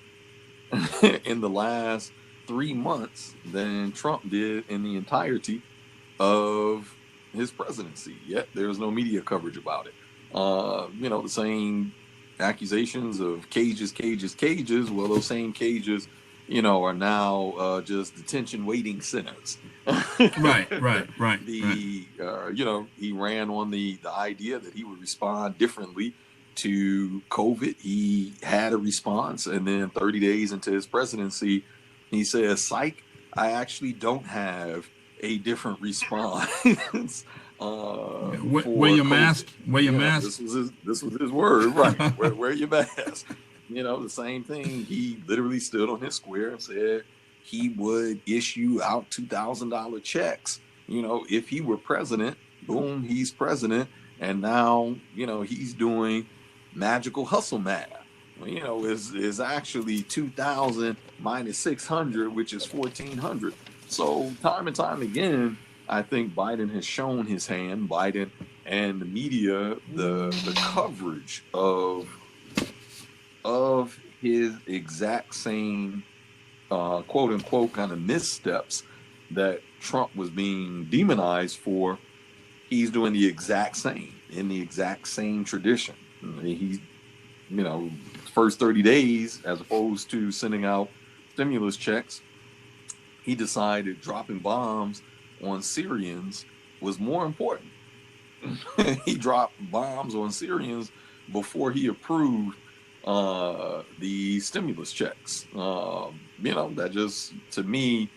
S2: in the last 3 months than Trump did in the entirety of his presidency. Yet there's no media coverage about it. The same accusations of cages. Well, those same cages, are now just detention waiting centers.
S1: Right.
S2: He ran on the idea that he would respond differently to COVID. He had a response, and then 30 days into his presidency, he says, "Psych, I actually don't have a different response."
S1: Wear your mask. Wear your mask.
S2: This was his word, right? wear your mask. The same thing. He literally stood on his square and said he would issue out $2,000 checks. If he were president, boom, he's president, and now he's doing magical hustle math. Is actually 2,000 minus 600, which is 1,400. So time and time again, I think Biden has shown his hand. Biden and the media, the coverage of his exact same quote unquote kind of missteps that Trump was being demonized for, he's doing the exact same in the exact same tradition. He's, first 30 days, as opposed to sending out stimulus checks, he decided dropping bombs on Syrians was more important. He dropped bombs on Syrians before he approved the stimulus checks. That just, to me,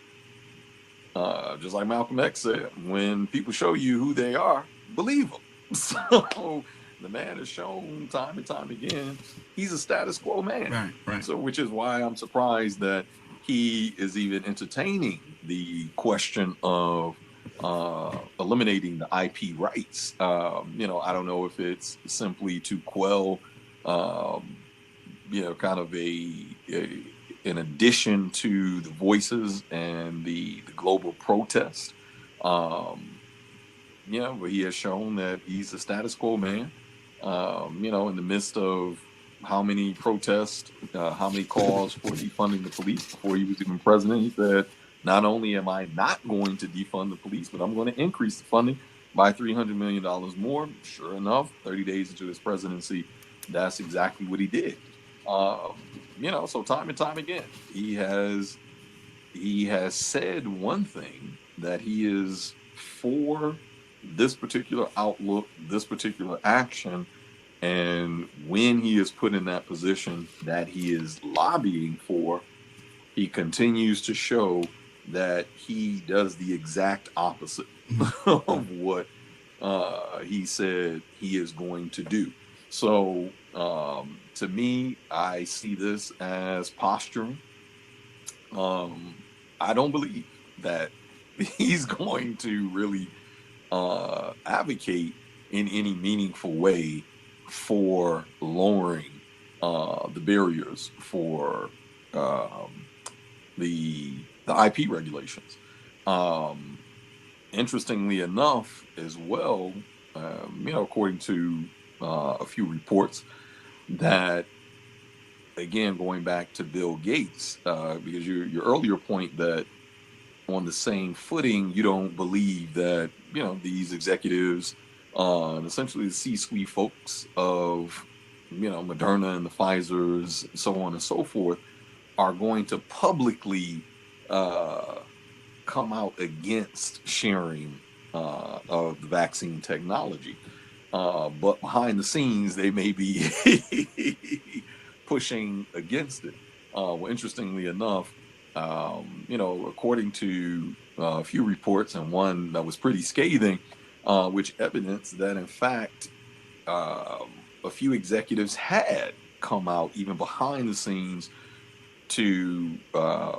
S2: just like Malcolm X said, when people show you who they are, believe them. So the man has shown time and time again he's a status quo man.
S1: Right.
S2: So, which is why I'm surprised that he is even entertaining the question of eliminating the IP rights. I don't know if it's simply to quell, kind of an addition to the voices and the global protest. But he has shown that he's a status quo man. In the midst of how many protests, how many calls for defunding the police before he was even president, he said, not only am I not going to defund the police, but I'm going to increase the funding by $300 million more. Sure enough, 30 days into his presidency, that's exactly what he did. So time and time again, he has said one thing, that he is for this particular outlook, this particular action, and when he is put in that position that he is lobbying for, he continues to show that he does the exact opposite of what he said he is going to do. So to me, I see this as posturing. I don't believe that he's going to really advocate in any meaningful way for lowering the barriers for the IP regulations. Um, Interestingly enough, as well, according to a few reports, that again going back to Bill Gates, because your earlier point that on the same footing, you don't believe that these executives, and essentially the C-suite folks of Moderna and the Pfizer's, so on and so forth, are going to publicly come out against sharing of the vaccine technology. But behind the scenes, they may be pushing against it. Well, interestingly enough, according to a few reports, and one that was pretty scathing, which evidenced that, in fact, a few executives had come out, even behind the scenes, to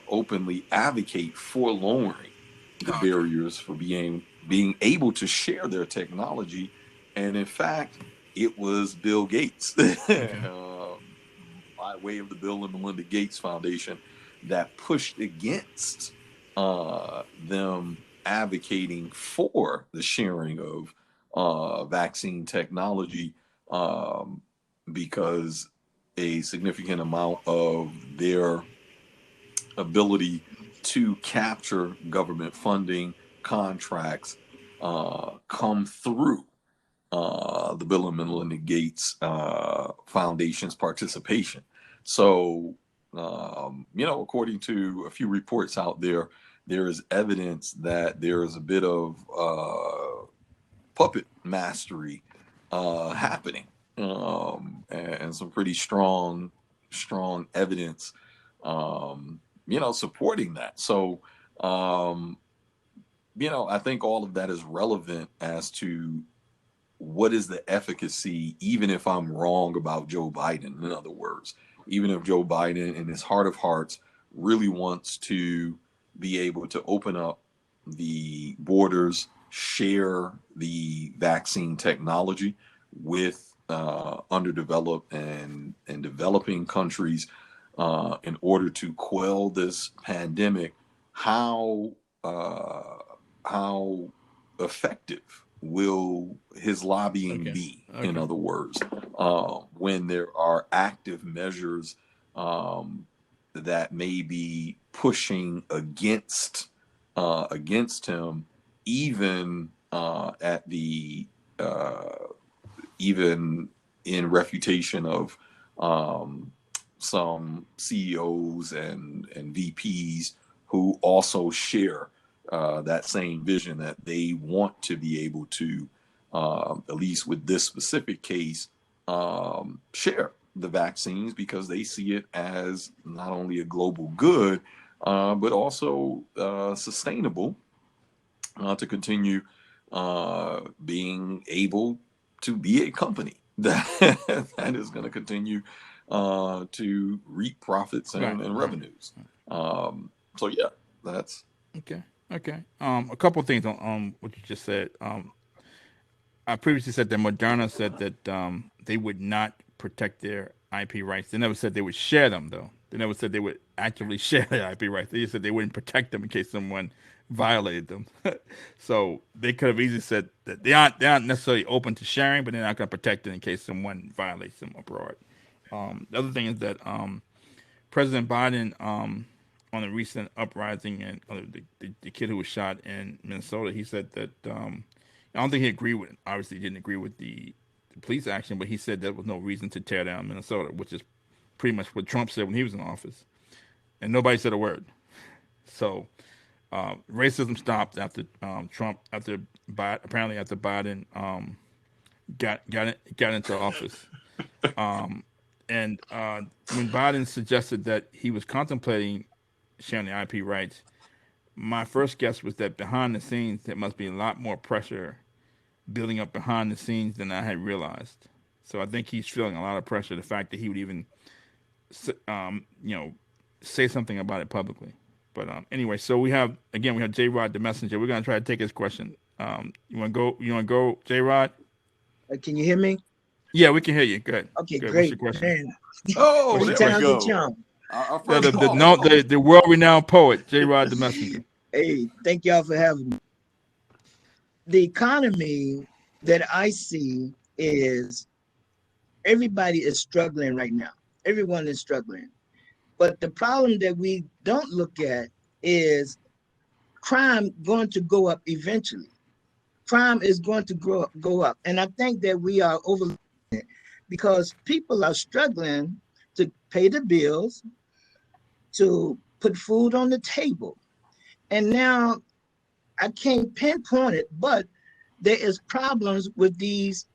S2: openly advocate for lowering the barriers for being able to share their technology. And in fact, it was Bill Gates, by way of the Bill and Melinda Gates Foundation, that pushed against them advocating for the sharing of vaccine technology, because a significant amount of their ability to capture government funding contracts come through the Bill and Melinda Gates Foundation's participation. So, according to a few reports out there, there is evidence that there is a bit of puppet mastery happening, and some pretty strong evidence, supporting that. So, I think all of that is relevant as to what is the efficacy, even if I'm wrong about Joe Biden. In other words, even if Joe Biden, in his heart of hearts, really wants to be able to open up the borders, share the vaccine technology with underdeveloped and developing countries in order to quell this pandemic, how effective will his lobbying be? In other words, when there are active measures that may be pushing against him, even at the even in refutation of some CEOs and VPs who also share that same vision, that they want to be able to, at least with this specific case, share the vaccines, because they see it as not only a global good, but also sustainable, to continue being able to be a company that is going to continue to reap profits and revenues. So yeah, that's
S1: okay. A couple of things on what you just said. I previously said that Moderna said that they would not protect their IP rights. They never said they would share them, though. They never said they would actively share their IP rights. They just said they wouldn't protect them in case someone violated them. So they could have easily said that they aren't necessarily open to sharing, but they're not going to protect it in case someone violates them abroad. The other thing is that President Biden, on a recent uprising and the kid who was shot in Minnesota, he said that I don't think he agreed with. Obviously, he didn't agree with the police action, but he said there was no reason to tear down Minnesota, which is pretty much what Trump said when he was in office, and nobody said a word. So racism stopped after Trump, apparently after Biden got into office. And when Biden suggested that he was contemplating sharing the IP rights, my first guess was that behind the scenes there must be a lot more pressure building up behind the scenes than I had realized. So I think he's feeling a lot of pressure. The fact that he would even, you know, say something about it publicly. But anyway, so we have J Rod the messenger. We're gonna try to take his question. You want to go? You want to go, J Rod?
S4: Can you hear me?
S1: Yeah, we can hear you. Good.
S4: Okay,
S1: Good. What's your
S4: great.
S1: question?
S4: Man,
S2: Oh,
S4: every
S2: there we
S4: time I get you
S2: go.
S4: on.
S2: Our
S1: The
S2: first
S1: the the,
S2: call.
S1: no, the world renowned poet, J Rod the messenger.
S4: Hey, thank y'all for having me. The economy that I see is everybody is struggling right now. Everyone is struggling. But the problem that we don't look at is crime going to go up eventually. Crime is going to go up. And I think that we are overlooking it because people are struggling to pay the bills, to put food on the table. And now I can't pinpoint it, but there is problems with these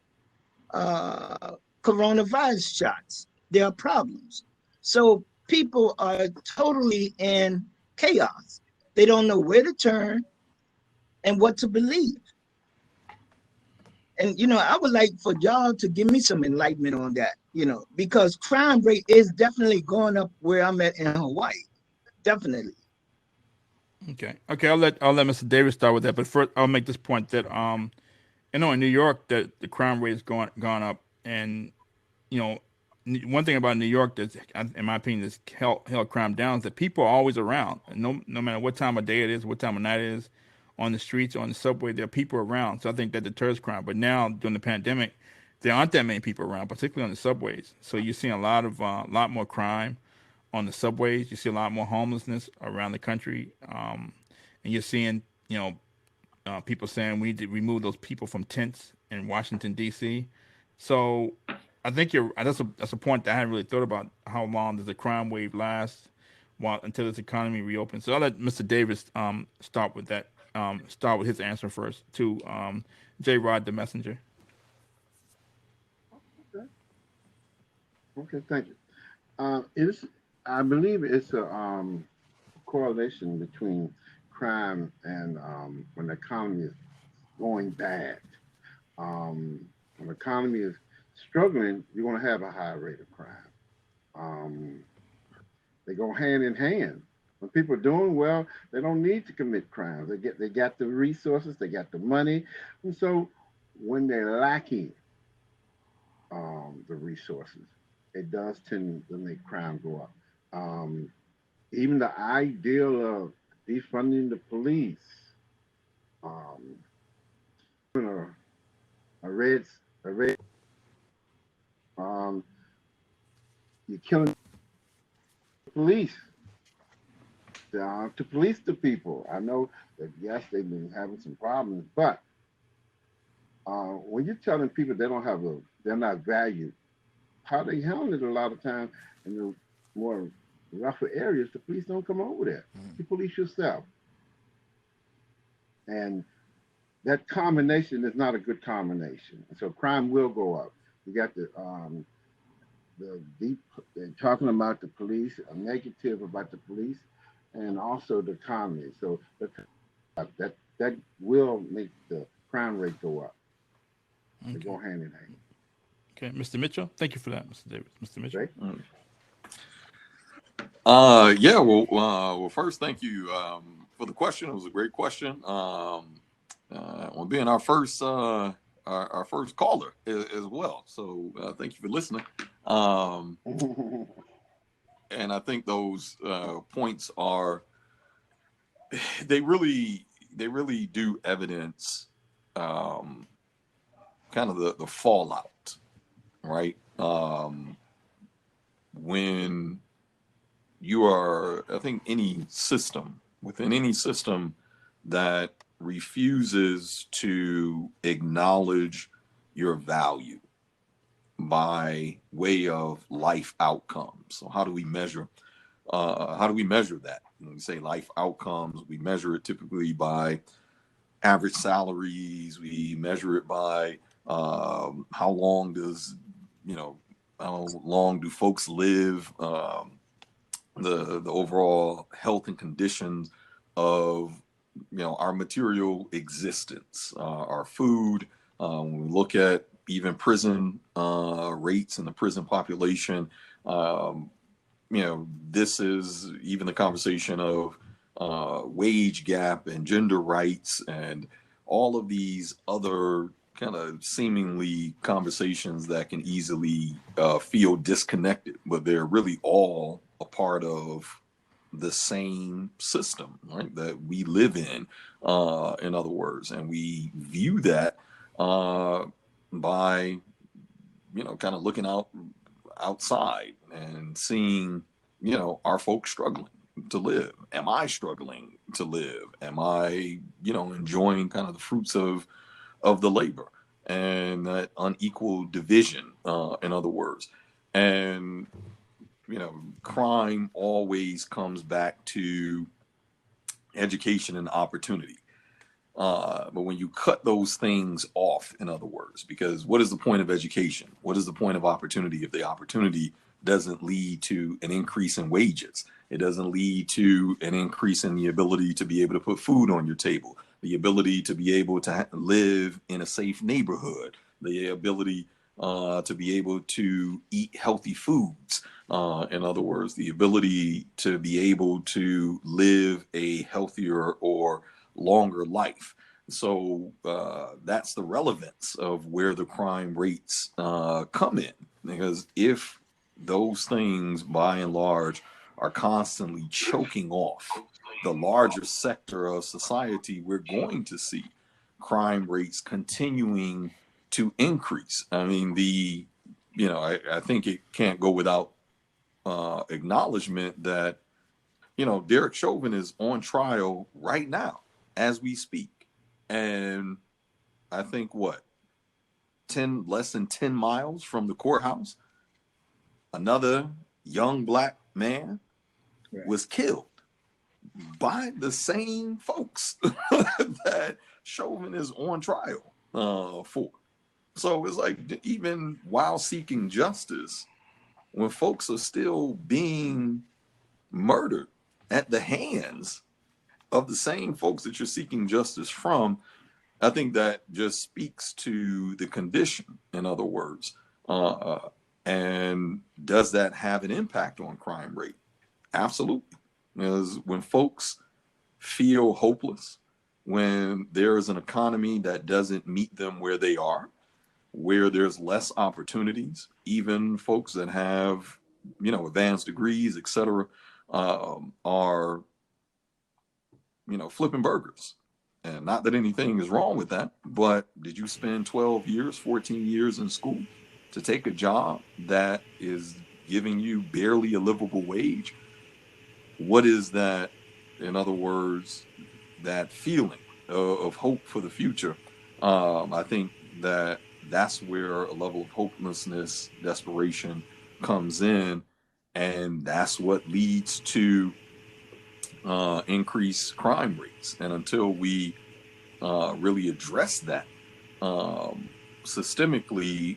S4: coronavirus shots. There are problems. So people are totally in chaos. They don't know where to turn and what to believe. And, I would like for y'all to give me some enlightenment on that, because crime rate is definitely going up where I'm at in Hawaii. Definitely.
S1: Okay. I'll let Mr. Davis start with that. But first, I'll make this point that in New York that the crime rate has gone up, and one thing about New York that's, in my opinion, is held crime down is that people are always around. No matter what time of day it is, what time of night it is, on the streets, on the subway, there are people around. So I think that deters crime. But now during the pandemic, there aren't that many people around, particularly on the subways. So you're seeing a lot more crime on the subways. You see a lot more homelessness around the country, and you're seeing people saying we need to remove those people from tents in Washington D.C. So I think that's a point that I hadn't really thought about. How long does the crime wave last until this economy reopens? So I'll let Mr. Davis start with that. Start with his answer first to J. Rod the messenger.
S3: Okay, thank you. I believe it's a correlation between crime and when the economy is going bad. When the economy is struggling, you're going to have a high rate of crime. They go hand in hand. When people are doing well, they don't need to commit crimes. They got the resources, they got the money, and so when they're lacking the resources, it does tend to make crime go up. Even the ideal of defunding the police, a red, you're killing the police. To police the people. I know that yes, they've been having some problems, but when you're telling people they're not valued, how they handle it a lot of times in the more rougher areas, the police don't come over there. You police yourself, and that combination is not a good combination. So crime will go up. You got the deep talking about the police, a negative about the police, and also the economy. So that will make the crime rate go up. Okay. They go hand in hand.
S1: Okay, Mr. Mitchell, thank you for that, Mr. Davis. Mr. Mitchell.
S2: Right? Well, first, thank you for the question. It was a great question. On being our first caller as well. So thank you for listening. And I think those points they really do evidence kind of the fallout, right? When you are, I think within any system that refuses to acknowledge your value by way of life outcomes. So how do we measure that? When we say life outcomes, we measure it typically by average salaries. We measure it by how long do folks live, the overall health and conditions of, our material existence, our food. When we look at even prison rates and the prison population, this is even the conversation of wage gap and gender rights and all of these other kind of seemingly conversations that can easily feel disconnected, but they're really all a part of the same system, right, that we live in other words. And we view that by, kind of looking outside and seeing, are folks struggling to live? Am I struggling to live? Am I, enjoying kind of the fruits of the labor and that unequal division, in other words? And, crime always comes back to education and opportunity. But when you cut those things off, in other words, because what is the point of education? What is the point of opportunity if the opportunity doesn't lead to an increase in wages? It doesn't lead to an increase in the ability to be able to put food on your table, the ability to be able to live in a safe neighborhood, the ability to be able to eat healthy foods. In other words, the ability to be able to live a healthier or longer life. So that's the relevance of where the crime rates come in. Because if those things, by and large, are constantly choking off the larger sector of society, we're going to see crime rates continuing to increase. I mean, I think it can't go without acknowledgement that, Derek Chauvin is on trial right now as we speak. And I think less than 10 miles from the courthouse, another young black man was killed by the same folks that Chauvin is on trial for. So it's like, even while seeking justice, when folks are still being murdered at the hands of the same folks that you're seeking justice from, I think that just speaks to the condition, in other words. And does that have an impact on crime rate? Absolutely. Because when folks feel hopeless, when there is an economy that doesn't meet them where they are, where there's less opportunities, even folks that have, advanced degrees, et cetera, are, flipping burgers. And not that anything is wrong with that, but did you spend 12 years, 14 years in school to take a job that is giving you barely a livable wage? What is that, in other words, that feeling of hope for the future? I think that's where a level of hopelessness, desperation comes in, and that's what leads to increased crime rates. And until we really address that systemically,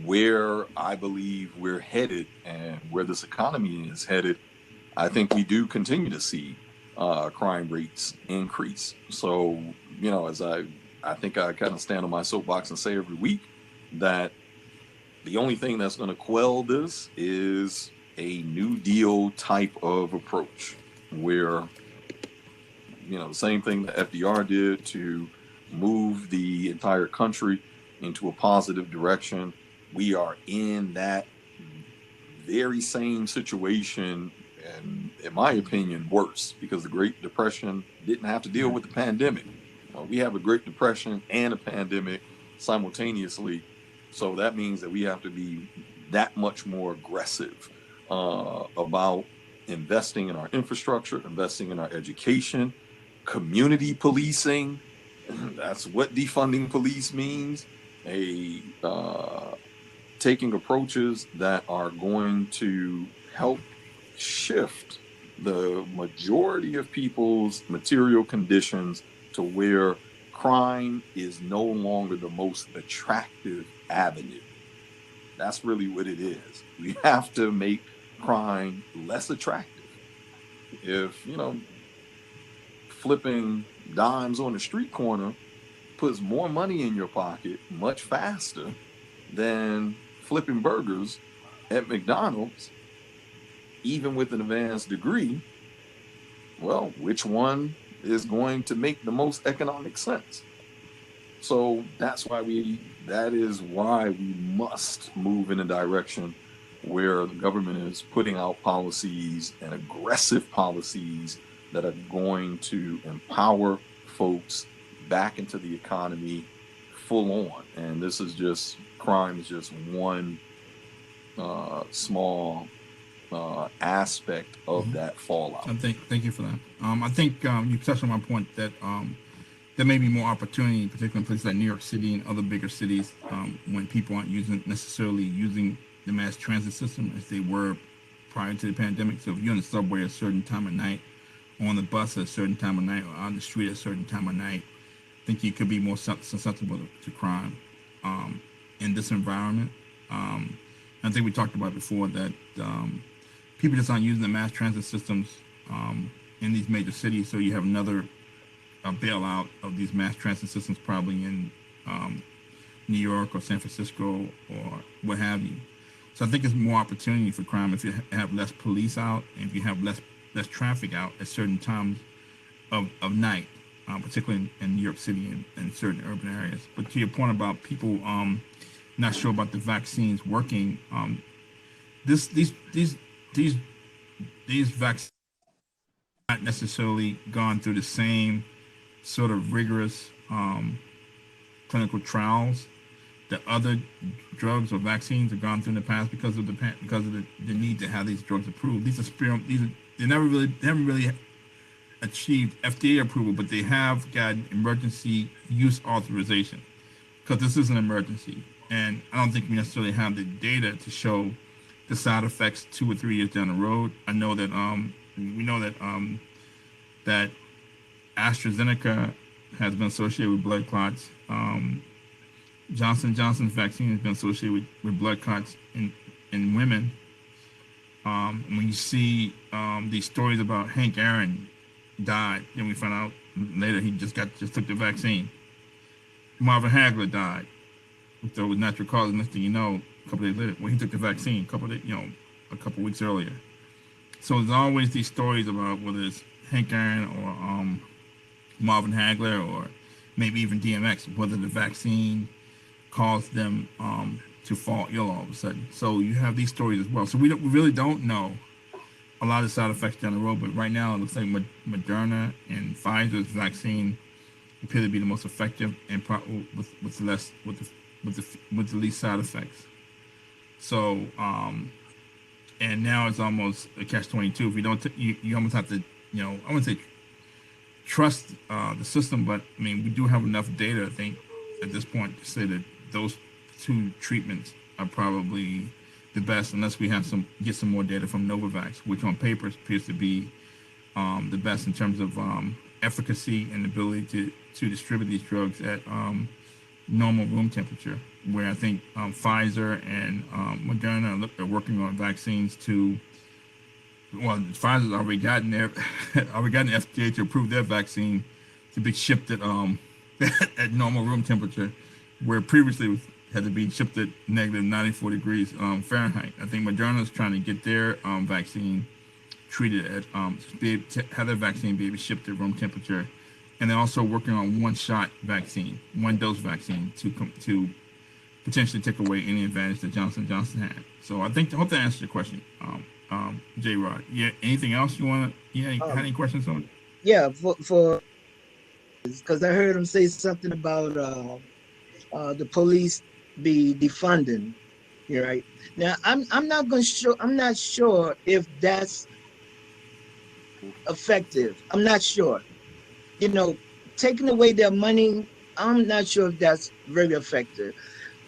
S2: where I believe we're headed and where this economy is headed, I think we do continue to see crime rates increase. So, as I think I kind of stand on my soapbox and say every week that the only thing that's going to quell this is a New Deal type of approach where, the same thing that FDR did to move the entire country into a positive direction. We are in that very same situation, and in my opinion, worse, because the Great Depression didn't have to deal with the pandemic. We have a Great Depression and a pandemic simultaneously. So that means that we have to be that much more aggressive about investing in our infrastructure, investing in our education, community policing. That's what defunding police means. Taking approaches that are going to help shift the majority of people's material conditions to where crime is no longer the most attractive avenue. That's really what it is. We have to make crime less attractive. If, flipping dimes on the street corner puts more money in your pocket much faster than flipping burgers at McDonald's, even with an advanced degree. Well, which one is going to make the most economic sense? So that is why we must move in a direction where the government is putting out policies and aggressive policies that are going to empower folks back into the economy full on. And this is just, crime is just one small aspect of that fallout.
S1: Thank you for that. I think you touched on my point that there may be more opportunity, particularly in places like New York City and other bigger cities, when people aren't necessarily using the mass transit system as they were prior to the pandemic. So if you're in the subway at a certain time of night, or on the bus at a certain time of night, or on the street at a certain time of night, I think you could be more susceptible to crime in this environment. I think we talked about before that people just aren't using the mass transit systems in these major cities. So you have another bailout of these mass transit systems probably in New York or San Francisco or what have you. So I think it's more opportunity for crime if you have less police out and if you have less traffic out at certain times of night, particularly in New York City and certain urban areas. But to your point about people not sure about the vaccines working, these vaccines not necessarily gone through the same sort of rigorous clinical trials that other drugs or vaccines have gone through in the past because of the need to have these drugs approved. They haven't really achieved FDA approval, but they have gotten emergency use authorization because this is an emergency. And I don't think we necessarily have the data to show the side effects 2 or 3 years down the road. I know that we know that AstraZeneca has been associated with blood clots. Johnson & Johnson's vaccine has been associated with blood clots in women. When you see these stories about Hank Aaron died, then we found out later he just took the vaccine. Marvin Hagler died. So with natural causes, next thing you know, a couple days later, he took the vaccine a couple weeks earlier. So there's always these stories about whether it's Hank Aaron or Marvin Hagler or maybe even DMX, whether the vaccine caused them to fall ill all of a sudden. So you have these stories as well. So we really don't know a lot of side effects down the road. But right now, it looks like Moderna and Pfizer's vaccine appear to be the most effective and with the least side effects. So and now it's almost a catch-22. If you don't, you almost have to, I wouldn't say trust the system, but I mean we do have enough data, I think, at this point to say that those 2 treatments are probably the best, unless we have get some more data from Novavax, which on paper appears to be the best in terms of efficacy and ability to distribute these drugs at normal room temperature. Where I think Pfizer and Moderna are working on vaccines to. Well, Pfizer's already gotten the FDA to approve their vaccine to be shipped at at normal room temperature, where previously it had to be shipped at negative 94 degrees Fahrenheit. I think Moderna's trying to get their vaccine treated at to have their vaccine be able to ship to room temperature, and they're also working on one dose vaccine to potentially take away any advantage that Johnson & Johnson had. So I hope that answers your question. J. Rod, yeah. Anything else you want to? Yeah, had any questions on?
S4: Yeah, for because I heard him say something about the police be defunding. You're right. Now I'm not sure if that's effective. I'm not sure. Taking away their money, I'm not sure if that's very effective.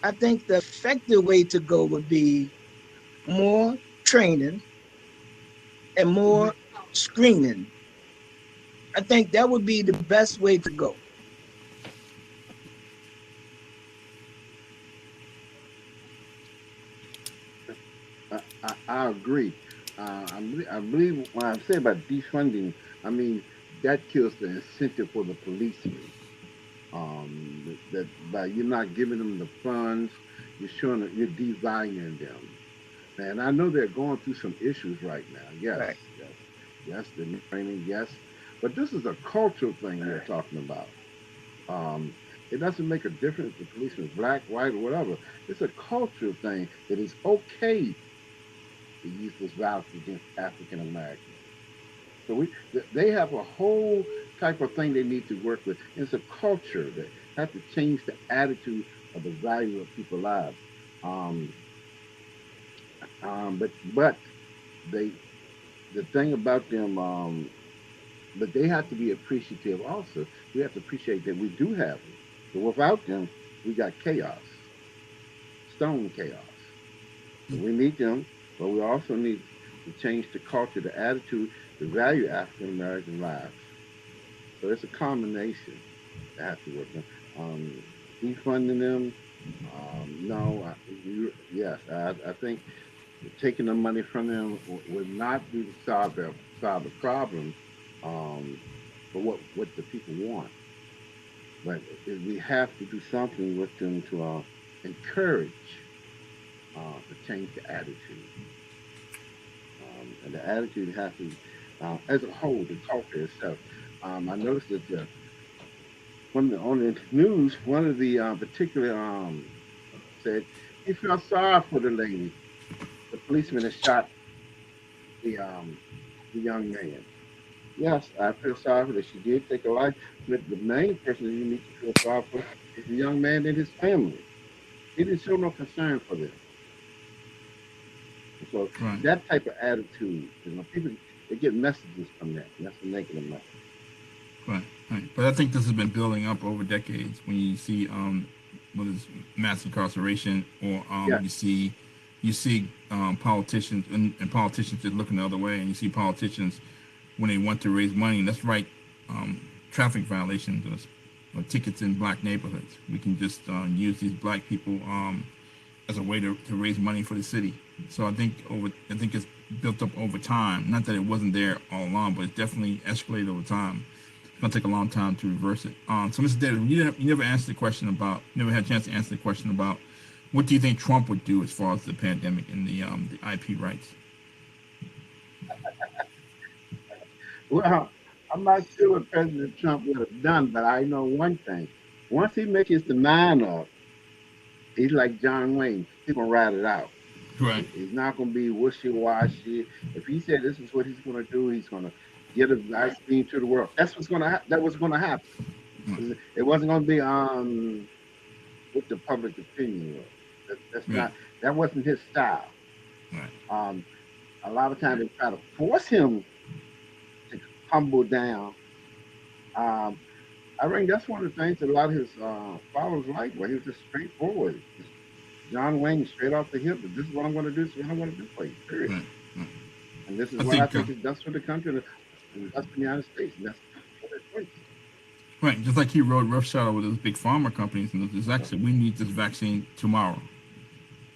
S4: I think the effective way to go would be more training and more screening. I think that would be the best way to go.
S3: I agree. I believe when I say about defunding, I mean that kills the incentive for the policemen. That by you're not giving them the funds, you're showing that you're devaluing them. And I know they're going through some issues right now. Yes,
S4: Right.
S3: yes, yes, the training, yes. But this is a cultural thing we're talking about. Um, it doesn't make a difference if the policeman is black, white, or whatever. It's a cultural thing that it's okay to use this violence against African Americans. So they have a whole type of thing they need to work with. It's a culture that has to change the attitude of the value of people's lives. Um, but they the thing about them, but they have to be appreciative also. We have to appreciate that we do have them. But without them, we got chaos, stone chaos. So we need them, but we also need to change the culture, the attitude, the value of African American lives. So it's a combination that has to work. Um, Defunding them, no, yes, I think taking the money from them would not be to solve the problem, um, for what the people want. But we have to do something with them to encourage to change the attitude. And the attitude has to, as a whole, the culture itself. I noticed that on the news, one of the particular said he felt sorry for the lady, the policeman that shot the young man. Yes, I feel sorry for that. She did take a life, but the main person you need to feel sorry for is the young man and his family. He didn't show no concern for them. So
S1: Right.
S3: that type of attitude, people they get messages from that. And that's a negative message.
S1: Right. Right. But I think this has been building up over decades. When you see whether it's mass incarceration or
S3: Yeah.
S1: you see politicians and politicians just looking the other way, and you see politicians when they want to raise money, and let's write traffic violations or tickets in black neighborhoods. We can just use these black people as a way to raise money for the city. So I think it's built up over time. Not that it wasn't there all along, but it's definitely escalated over time. It's gonna take a long time to reverse it. So Mr. Davis, you never answered the question about, never had a chance to answer the question about what do you think Trump would do as far as the pandemic and the IP rights?
S3: Well, I'm not sure what President Trump would have done, but I know one thing. Once he makes his mind up, he's like John Wayne. He's gonna ride it out.
S1: Right.
S3: He's not gonna be wishy-washy. If he said this is what he's gonna do, he's gonna get a vaccine to the world. That's what's gonna that was gonna happen.
S1: Right.
S3: It wasn't gonna be what the public opinion was. That's
S1: Right.
S3: not that wasn't his style.
S1: Right.
S3: A lot of times they try to force him to humble down. Um, I think that's one of the things that a lot of his followers like, where he was just straightforward. John Wayne straight off the hip. This is what I'm going to do. This is what I'm going to do for you. Period.
S1: Right. Right.
S3: And this is
S1: I
S3: what I
S1: think,
S3: think is best for the country and best for the United States. And that's what it's doing.
S1: Right, just like he rode roughshod with those big pharma companies, and this actually, we need this vaccine tomorrow,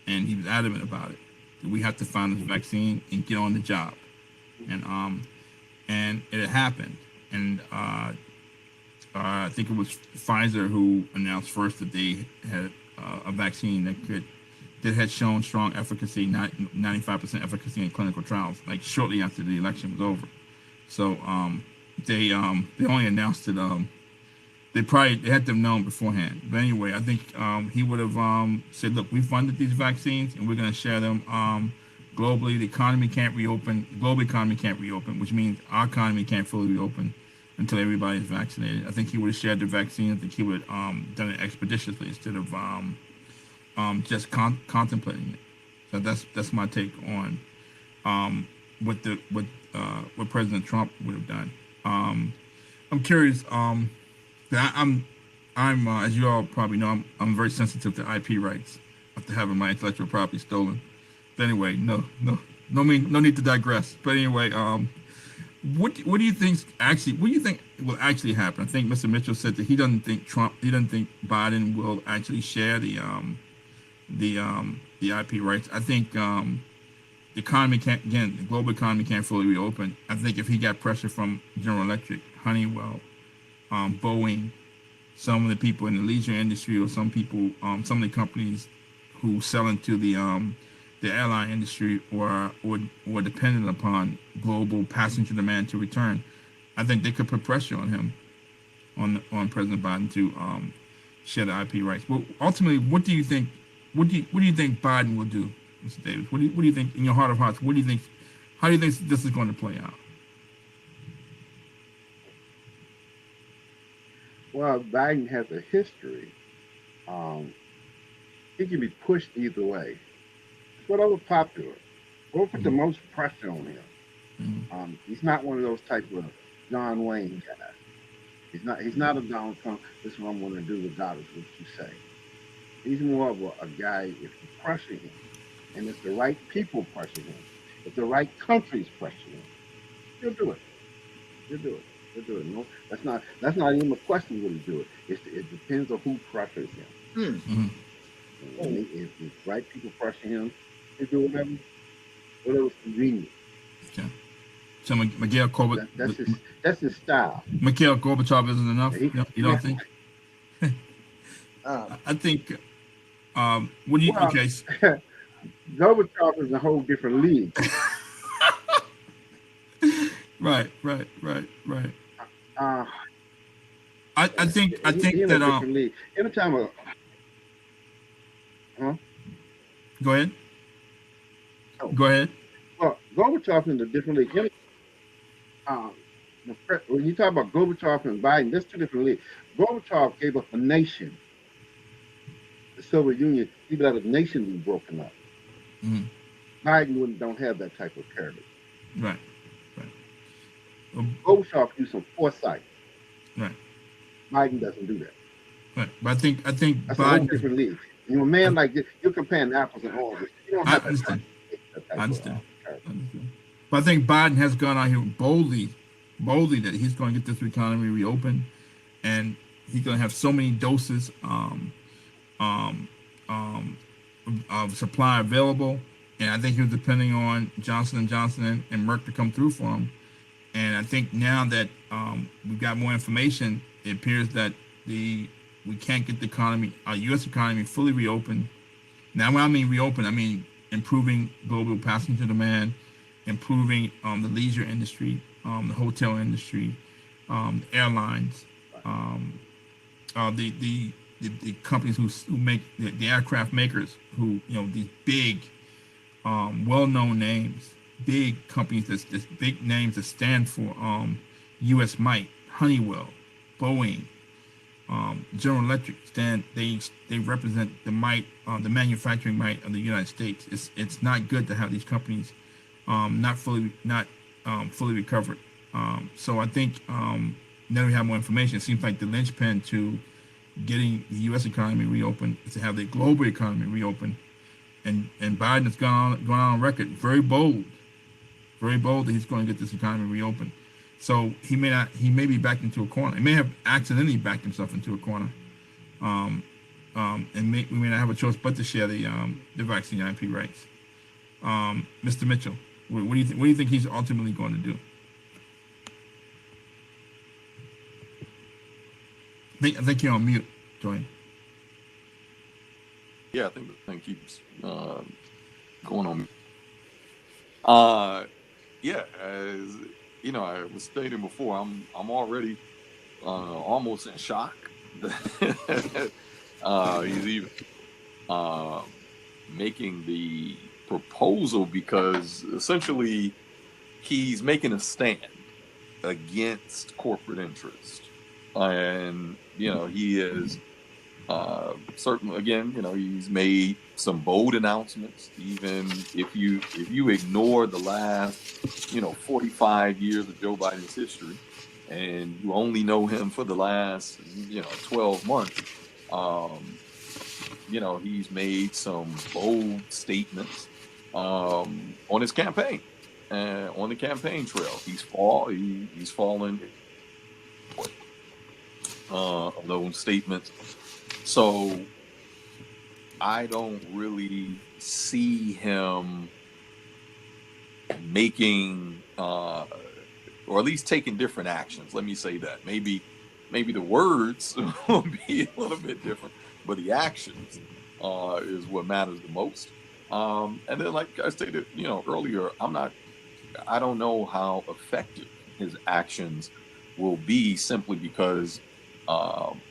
S1: and he was adamant about it. That we have to find this vaccine and get on the job, and it had happened, and I think it was Pfizer who announced first that they had a vaccine that had shown strong efficacy, 95% efficacy in clinical trials, like shortly after the election was over. So they only announced it. They had to have known beforehand. But anyway, I think he would have said, look, we funded these vaccines and we're going to share them globally. The economy can't reopen. Global economy can't reopen, which means our economy can't fully reopen until everybody is vaccinated. I think he would have shared the vaccine. I think he would have done it expeditiously instead of just contemplating it. So that's my take on what President Trump would have done. I'm curious. I'm as you all probably know, I'm very sensitive to IP rights after having my intellectual property stolen. But anyway, no need to digress. But anyway, what do you think will actually happen? I think Mr. Mitchell said that he doesn't think Biden will actually share the IP rights. I think the economy can't, again, the global economy can't fully reopen. I think if he got pressure from General Electric, Honeywell, Boeing, some of the people in the leisure industry, or some people, some of the companies who sell into the airline industry, or dependent upon global passenger demand to return, I think they could put pressure on him, on President Biden, to share the IP rights. Well, ultimately, what do you think? What do you think Biden will do, Mr. Davis? What do you think, in your heart of hearts? What do you think? How do you think this is going to play out?
S3: Well, Biden has a history. He can be pushed either way. It's whatever popular. We'll put the most pressure on him. He's not one of those type of John Wayne guys. He's not a Donald Trump. This is what I'm going to do regardless of what you say. He's more of a guy, if you pressure him, and if the right people pressure him, if the right countries pressure him, he'll do it. He'll do it. He'll do it. No, that's not even a question. Will he do it? It depends on who pressures him. If the right people pressure him, he'll do whatever's convenient.
S1: Okay. So Mikhail Gorbachev,
S3: that's his style.
S1: Mikhail Gorbachev isn't enough. You don't think? I think. What do you? Okay.
S3: Gorbachev is a whole different league.
S1: Right. I think
S3: he's
S1: that
S3: anytime
S1: Go ahead. Go ahead.
S3: Well, Gorbachev is in a different league. When you talk about Gorbachev and Biden, that's two different leagues. Gorbachev gave up a nation. The Soviet Union, he let a nation be broken up. Biden don't have that type of courage.
S1: Right.
S3: Gorbachev used some foresight.
S1: Right. Biden
S3: doesn't do that.
S1: Right. But I think
S3: that's
S1: Biden,
S3: a whole different league. A man like this, you're comparing apples and oranges. You don't have
S1: I understand. But I think Biden has gone out here boldly that he's going to get this economy reopened, and he's going to have so many doses of supply available. And I think he was depending on Johnson & Johnson and Merck to come through for him. And I think now that we've got more information, it appears that we can't get the economy, our U.S. economy, fully reopened. Now, when I mean reopen, I mean improving global passenger demand, improving the leisure industry, the hotel industry, airlines, the companies who make the aircraft makers, who, these big, well-known names, big companies, that's big names that stand for U.S. might, Honeywell, Boeing, General Electric, they represent the might, the manufacturing might of the United States. It's not good to have these companies not fully recovered. So I think now we have more information. It seems like the linchpin to getting the U.S. economy reopened is to have the global economy reopened, and Biden has gone on record very bold that he's going to get this economy reopened. So he may be backed into a corner. He may have accidentally backed himself into a corner, and we may not have a choice but to share the vaccine IP rights. Mr. Mitchell, what do you think he's ultimately going to do? I think you're on mute, Torian.
S2: Yeah, I think the thing keeps going on. Yeah, as I was stating before, I'm already almost in shock. He's even making the proposal because essentially he's making a stand against corporate interest, and he is certainly, again, he's made some bold announcements. Even if you ignore the last 45 years of Joe Biden's history, and you only know him for the last 12 months, he's made some bold statements on his campaign, on the campaign trail. He's fallen those statements. So I don't really see him making, or at least taking different actions. Let me say that. Maybe the words will be a little bit different, but the actions is what matters the most. And then, like I stated, earlier, I don't know how effective his actions will be, simply because um,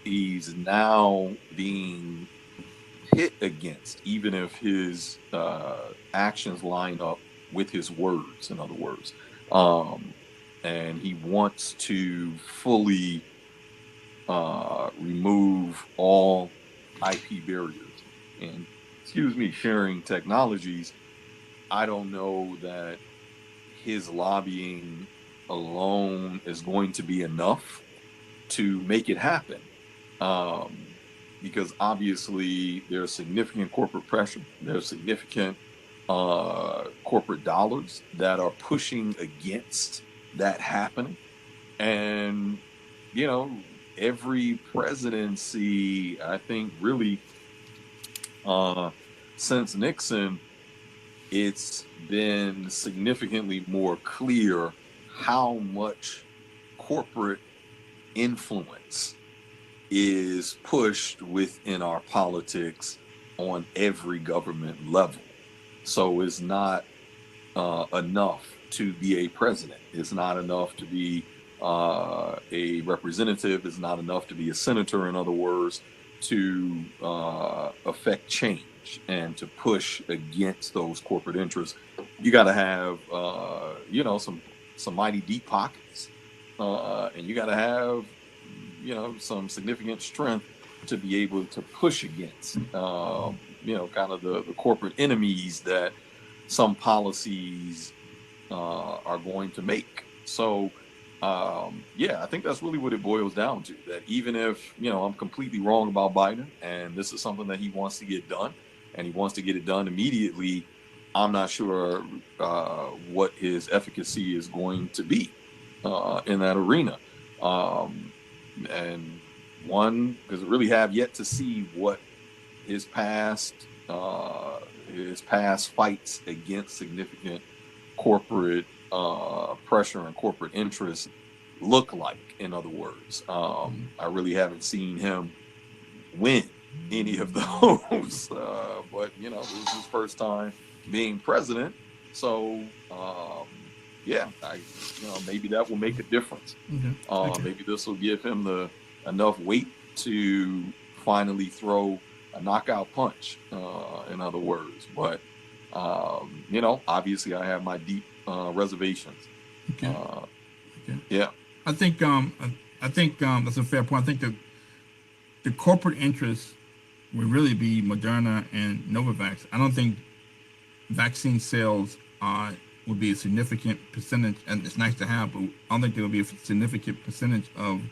S2: he's now being hit against, even if his actions line up with his words, in other words. Um, and he wants to fully remove all IP barriers and, sharing technologies. I don't know that his lobbying alone is going to be enough to make it happen. Um, because obviously there's significant corporate pressure, there's significant corporate dollars that are pushing against that happening. And, you know, every presidency, I think, really, since Nixon, it's been significantly more clear how much corporate influence is pushed within our politics on every government level. So it's not enough to be a president. It's not enough to be a representative. It's not enough to be a senator, in other words, to affect change and to push against those corporate interests. You got to have, some mighty deep pockets, and you got to have, some significant strength to be able to push against, kind of the corporate enemies that some policies are going to make. So, I think that's really what it boils down to. That even if, I'm completely wrong about Biden, and this is something that he wants to get done, and he wants to get it done immediately, I'm not sure what his efficacy is going to be in that arena. And because we really have yet to see what his past fights against significant corporate pressure and corporate interests look like. In other words, I really haven't seen him win any of those. But this is his first time being president, so maybe that will make a difference.
S1: Okay.
S2: Maybe this will give him enough weight to finally throw a knockout punch. In other words, but obviously I have my deep reservations.
S1: Okay.
S2: Yeah.
S1: I think that's a fair point. I think the corporate interests would really be Moderna and Novavax. I don't think vaccine sales would be a significant percentage, and it's nice to have, but I don't think there will be a significant percentage of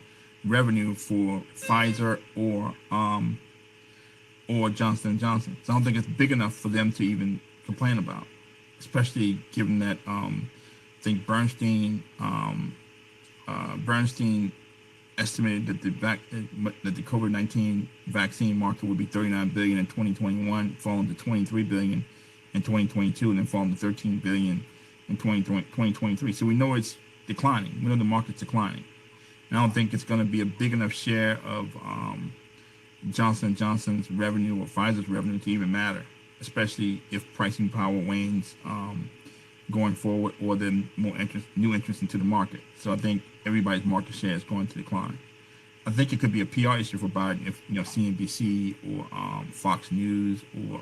S1: revenue for Pfizer or Johnson & Johnson. So I don't think it's big enough for them to even complain about, especially given that I think Bernstein estimated that the COVID-19 vaccine market would be $39 billion in 2021, falling to $23 billion in 2022, and then falling to $13 billion in 2023. So we know it's declining. We know the market's declining. And I don't think it's going to be a big enough share of Johnson & Johnson's revenue or Pfizer's revenue to even matter, especially if pricing power wanes going forward, or then new entrants into the market. So I think everybody's market share is going to decline. I think it could be a PR issue for Biden if CNBC or Fox News or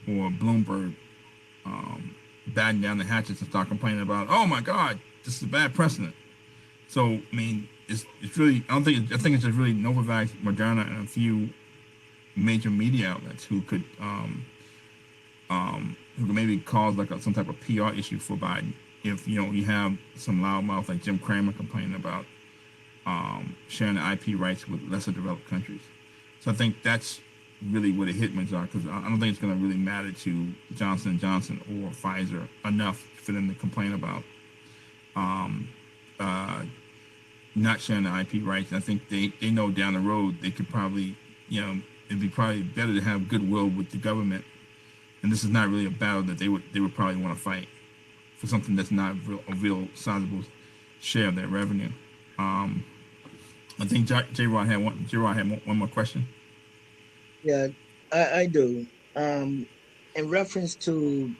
S1: Bloomberg batten down the hatches and start complaining about, oh my God, this is a bad precedent. So I mean, it's really, I think it's just really Novavax, Moderna, and a few major media outlets who could maybe cause like some type of PR issue for Biden. If you have some loudmouth like Jim Cramer complaining about sharing the IP rights with lesser developed countries. So I think that's really where the hitmans are, because I don't think it's going to really matter to Johnson & Johnson or Pfizer enough for them to complain about not sharing the IP rights. And I think they know down the road they could probably, it'd be probably better to have goodwill with the government and this is not really a battle that they would probably want to fight for something that's not a real sizable share of their revenue. I think J-Rod had one more question.
S4: Yeah, I do. In reference to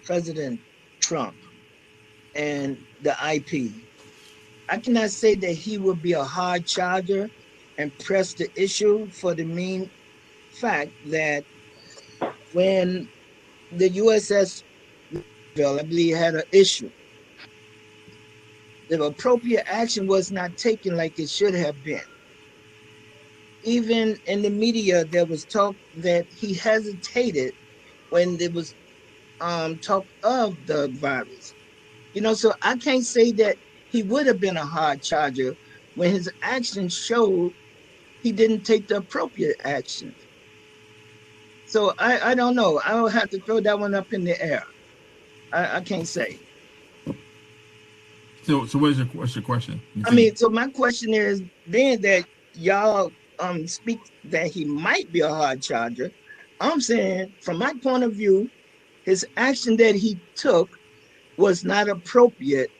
S4: President Trump and the IP, I cannot say that he would be a hard charger and press the issue for the main fact that when the USS, I believe, had an issue, the appropriate action was not taken like it should have been. Even in the media, there was talk that he hesitated when there was talk of the virus. So I can't say that he would have been a hard charger when his actions showed he didn't take the appropriate actions. So I don't know. I will have to throw that one up in the air. I can't say.
S1: So what's your question?
S4: So my question is, being that y'all speak that he might be a hard charger, I'm saying from my point of view, his action that he took was not appropriate.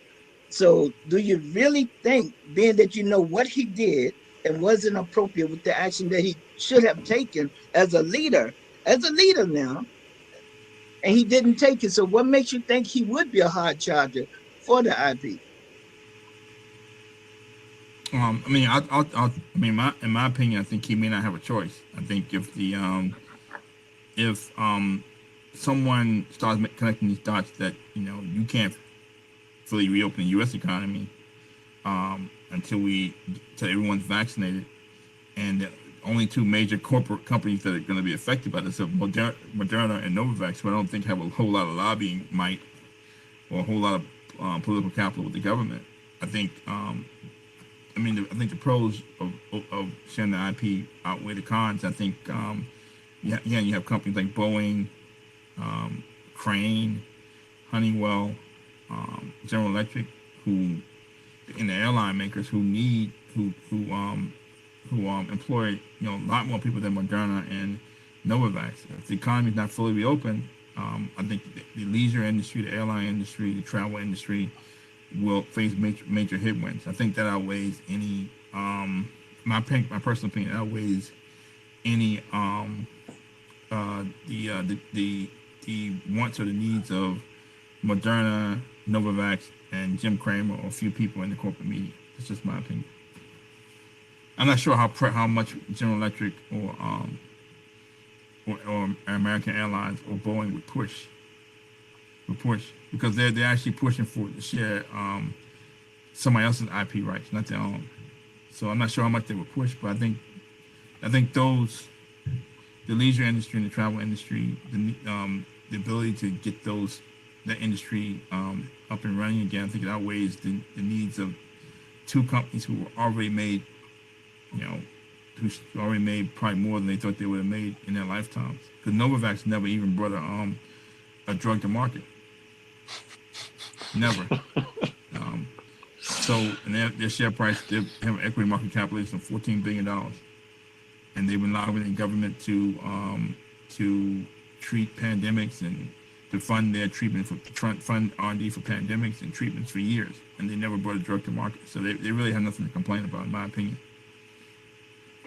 S4: So do you really think, being that you know what he did and wasn't appropriate with the action that he should have taken as a leader now, and he didn't take it? So what makes you think he would be a hard charger for the IP?
S1: In my opinion, I think he may not have a choice. I think if someone starts connecting these dots that you can't fully reopen the U.S. economy until everyone's vaccinated, and the only two major corporate companies that are going to be affected by this are Moderna and Novavax, who I don't think have a whole lot of lobbying might or a whole lot of political capital with the government. I think the pros of sharing the IP outweigh the cons. I think you have companies like Boeing, Crane, Honeywell, General Electric, and the airline makers who employ a lot more people than Moderna and Novavax. If the economy is not fully reopened, I think the leisure industry, the airline industry, the travel industry will face major headwinds. I think that outweighs any my personal opinion outweighs any the wants or the needs of Moderna, Novavax, and Jim Cramer, or a few people in the corporate media. That's just my opinion. I'm not sure how much General Electric or American Airlines or Boeing would push because they're actually pushing for to share somebody else's IP rights, not their own. So I'm not sure how much they would push, but I think the leisure industry and the travel industry, the ability to get that industry up and running again, I think it outweighs the needs of two companies who were already made, who already made probably more than they thought they would have made in their lifetimes. Because Novavax never even brought a drug to market. Never. And their share price, they have an equity market capitalization of $14 billion. And they've been lobbying the government to treat pandemics and to fund their treatment fund R&D for pandemics and treatments for years, and they never brought a drug to market. So they really have nothing to complain about, in my opinion.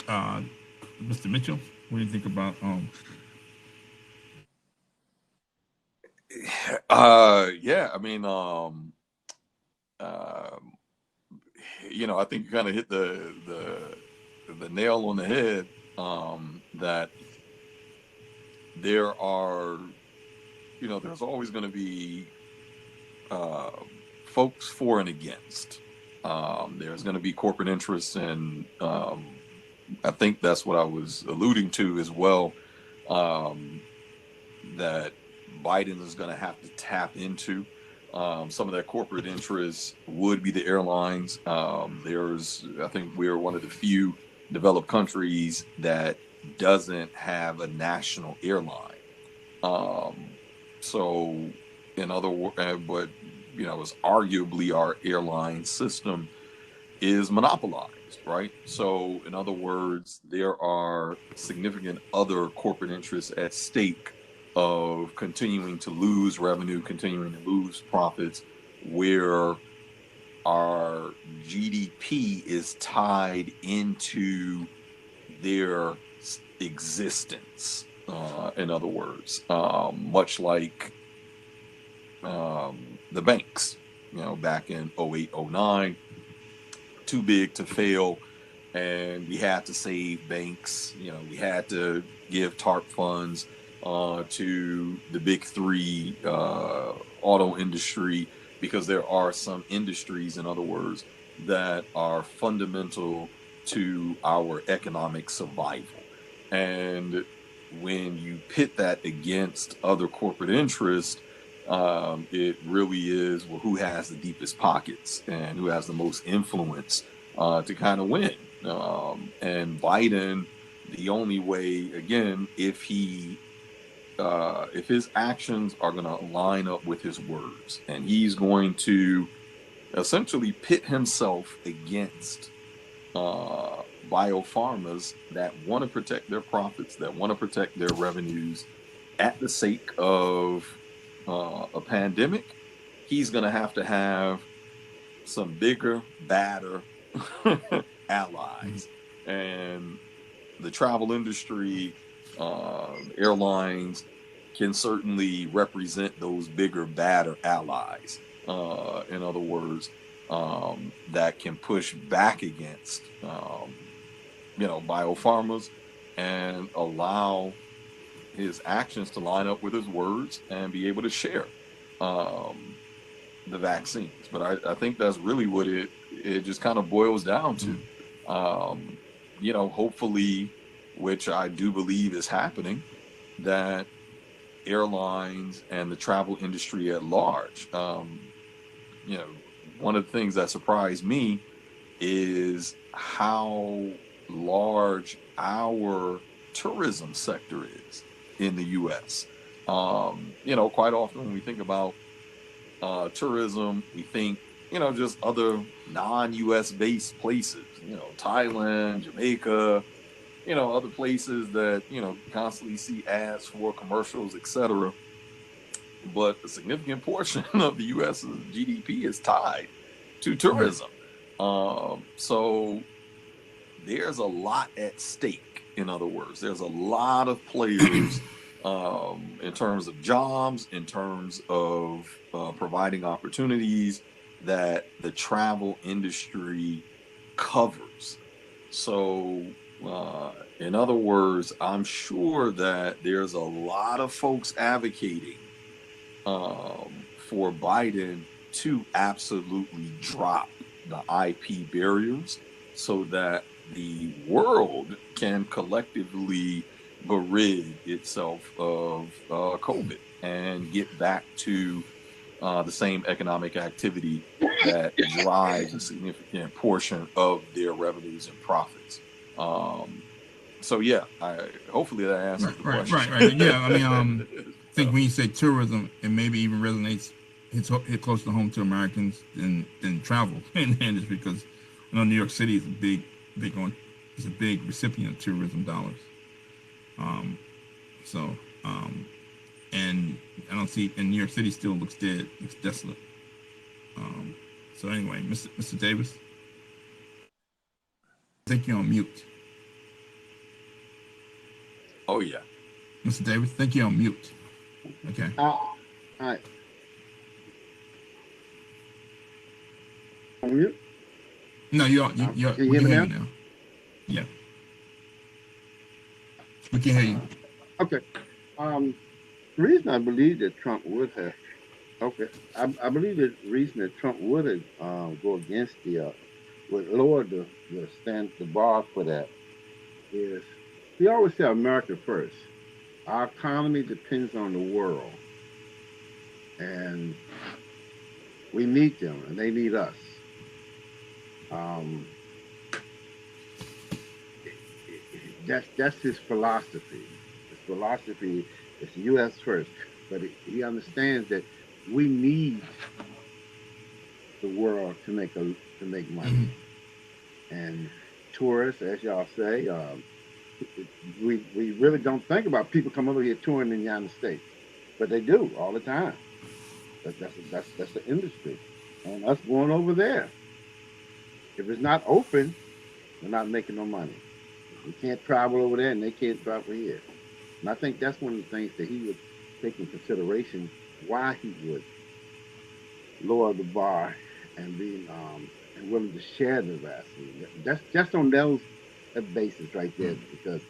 S1: Mr. Mitchell, what do you think about?
S2: I think you kind of hit the nail on the head. That there are, there's always going to be folks for and against. There's going to be corporate interests, and I think that's what I was alluding to as well, that Biden is going to have to tap into. Some of that corporate interests would be the airlines. I think we're one of the few developed countries that doesn't have a national airline. So in other words, but it's arguably our airline system is monopolized, right? So in other words, there are significant other corporate interests at stake of continuing to lose revenue, continuing to lose profits, where our GDP is tied into their existence. In other words, much like the banks, back in 08, 09, too big to fail. And we had to save banks. We had to give TARP funds to the big three, auto industry, because there are some industries, in other words, that are fundamental to our economic survival. And when you pit that against other corporate interests, it really is, well, who has the deepest pockets and who has the most influence to kind of win. And Biden, the only way, again, if his actions are going to line up with his words, and he's going to essentially pit himself against biopharmas that want to protect their profits, that want to protect their revenues at the sake of a pandemic, he's going to have some bigger, badder allies. And the travel industry, airlines can certainly represent those bigger, badder allies. In other words, that can push back against, biopharmas and allow his actions to line up with his words and be able to share the vaccines. But I think that's really what it just kind of boils down to. Hopefully, which I do believe is happening, that airlines and the travel industry at large, one of the things that surprised me is how large our tourism sector is in the U.S. Quite often when we think about tourism, we think, just other non-U.S. based places, Thailand, Jamaica, other places that, constantly see ads for commercials, etc. But a significant portion of the U.S.'s GDP is tied to tourism. So there's a lot at stake. In other words, there's a lot of players in terms of jobs, in terms of providing opportunities that the travel industry covers. So, in other words, I'm sure that there's a lot of folks advocating for Biden to absolutely drop the IP barriers so that the world can collectively rid itself of COVID and get back to the same economic activity that drives a significant portion of their revenues and profits. So yeah, hopefully that answers the question.
S1: Right. Yeah, I think when you say tourism, it maybe even resonates, hit close to home to Americans than travel industry, because I know New York City is a big recipient of tourism dollars. And I don't see, and New York City still looks dead, looks desolate. So anyway, Mr. Davis, I think you're on mute.
S2: Oh yeah,
S1: Mr. Davis, I think you're on mute. Okay.
S3: All right. On mute?
S1: No, you're
S3: Can you
S1: we
S3: hear
S1: can
S3: me
S1: hear
S3: now?
S1: you now. Yeah. We can hear you.
S3: Okay. The reason I believe that Trump would have, I believe the reason that Trump would have go against would lower the bar for that is, we always say America first. Our economy depends on the world, and we need them, and they need us. That's his philosophy. His philosophy is the U.S. first, but he understands that we need the world to make money. And tourists, as y'all say, we really don't think about people come over here touring in the United States, but they do all the time. That's the industry, and us going over there. If it's not open, we're not making no money. We can't travel over there, and they can't travel here. And I think that's one of the things that he would take in consideration why he would lower the bar and be and willing to share the vaccine. That's just on those basis right there, because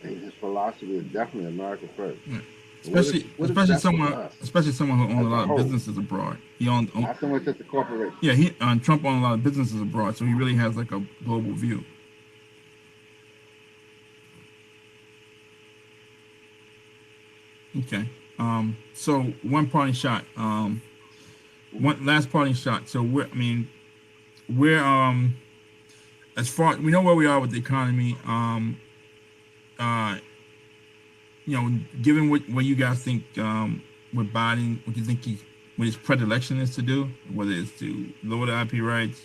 S3: his philosophy is definitely America first.
S1: Yeah.
S3: What is best for us
S1: Especially someone who owns
S3: as
S1: a
S3: a
S1: lot of
S3: whole?
S1: businesses abroad. He owned,
S3: Not so much as a corporation.
S1: yeah, Trump owned a lot of businesses abroad, so he really has like a global view. Okay. So one parting shot. One last parting shot. So we're as far we know where we are with the economy. Uh, given what you guys think with Biden, what you think what his predilection is to do, whether it's to lower the IP rights,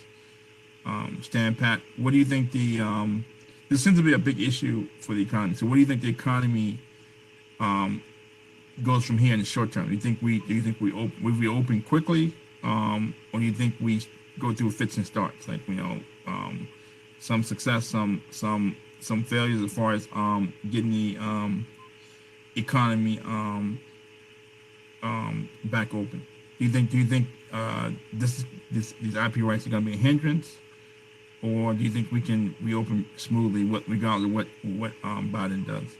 S1: stand pat. What do you think this seems to be a big issue for the economy. So what do you think the economy goes from here in the short term? Do you think we open quickly, or do you think we go through fits and starts, like some success, some failures as far as getting the economy back open? Do you think these IP rights are going to be a hindrance, or do you think we can reopen smoothly, regardless of what Biden does?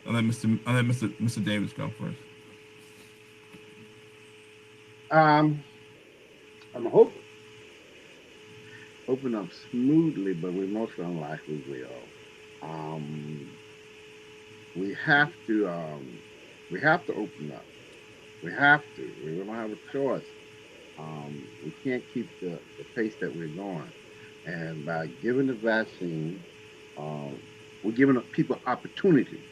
S1: I'll let Mr. Davis go first.
S3: I'm hoping open up smoothly, but we most unlikely will. We have to open up. We have to. We don't have a choice. We can't keep the pace that we're going. And by giving the vaccine, we're giving people opportunity.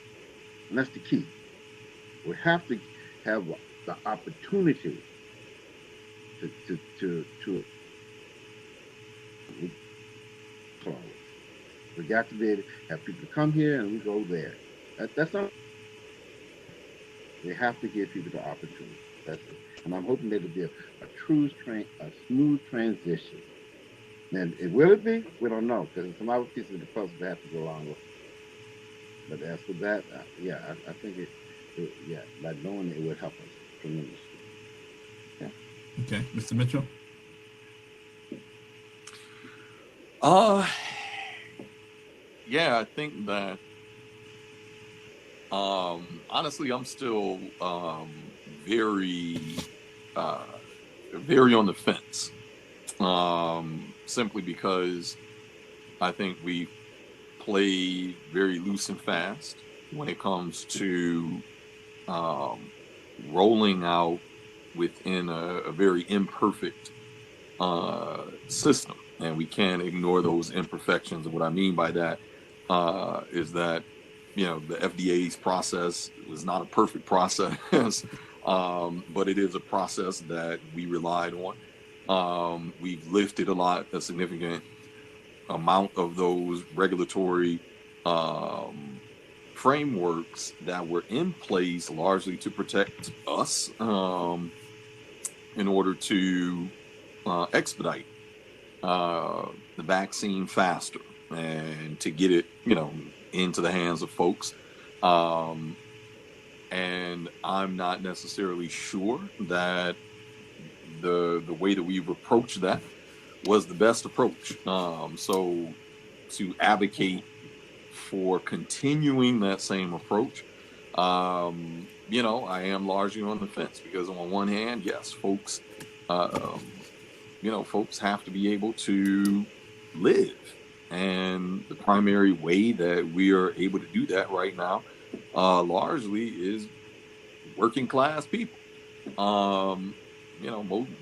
S3: And that's the key. We have to have the opportunity to close. We got to be able to have people come here and we go there. That's not. We have to give people the opportunity. That's it. And I'm hoping that it'll be a smooth transition. And will it be? We don't know, because some other pieces of the puzzle that have to go along with it. But as for that, I think by knowing it would help us tremendously. Yeah.
S1: Okay, Mr. Mitchell.
S2: Yeah, I think that honestly, I'm still very on the fence. Simply because I think we play very loose and fast when it comes to rolling out within a very imperfect system, and we can't ignore those imperfections. And what I mean by that is that the FDA's process was not a perfect process, but it is a process that we relied on. We've lifted a significant amount of those regulatory frameworks that were in place largely to protect us in order to expedite the vaccine faster and to get it, into the hands of folks. And I'm not necessarily sure that the way that we've approached that was the best approach. So to advocate for continuing that same approach, I am largely on the fence, because on one hand, yes, folks have to be able to live. And the primary way that we are able to do that right now, largely, is working class people.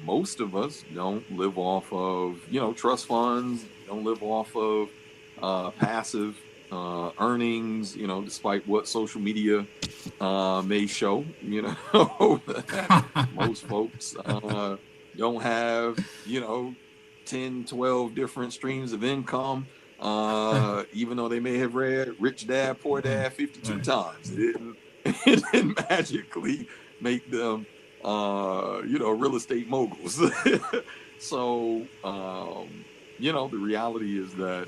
S2: Most of us don't live off of, trust funds, don't live off of passive earnings, despite what social media may show, most folks don't have, 10, 12 different streams of income. Even though they may have read Rich Dad, Poor Dad 52
S1: Right.
S2: times, it didn't magically make them, real estate moguls. So, the reality is that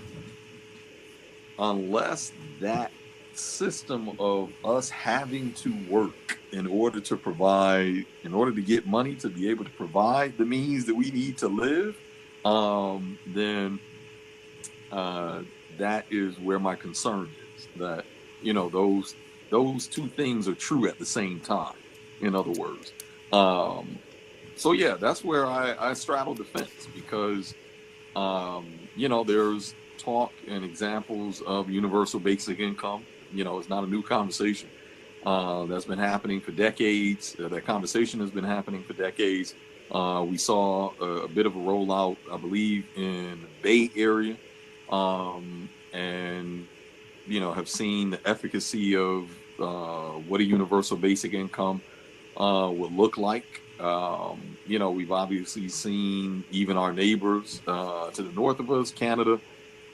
S2: unless that system of us having to work in order to get money to be able to provide the means that we need to live, then that is where my concern is, that those two things are true at the same time, in other words. So yeah, that's where I straddle the fence, because there's talk and examples of universal basic income. It's not a new conversation. That's been happening for decades. That conversation has been happening for decades. We saw a bit of a rollout, I believe, in the Bay Area, and have seen the efficacy of what a universal basic income would look like. We've obviously seen even our neighbors to the north of us, Canada,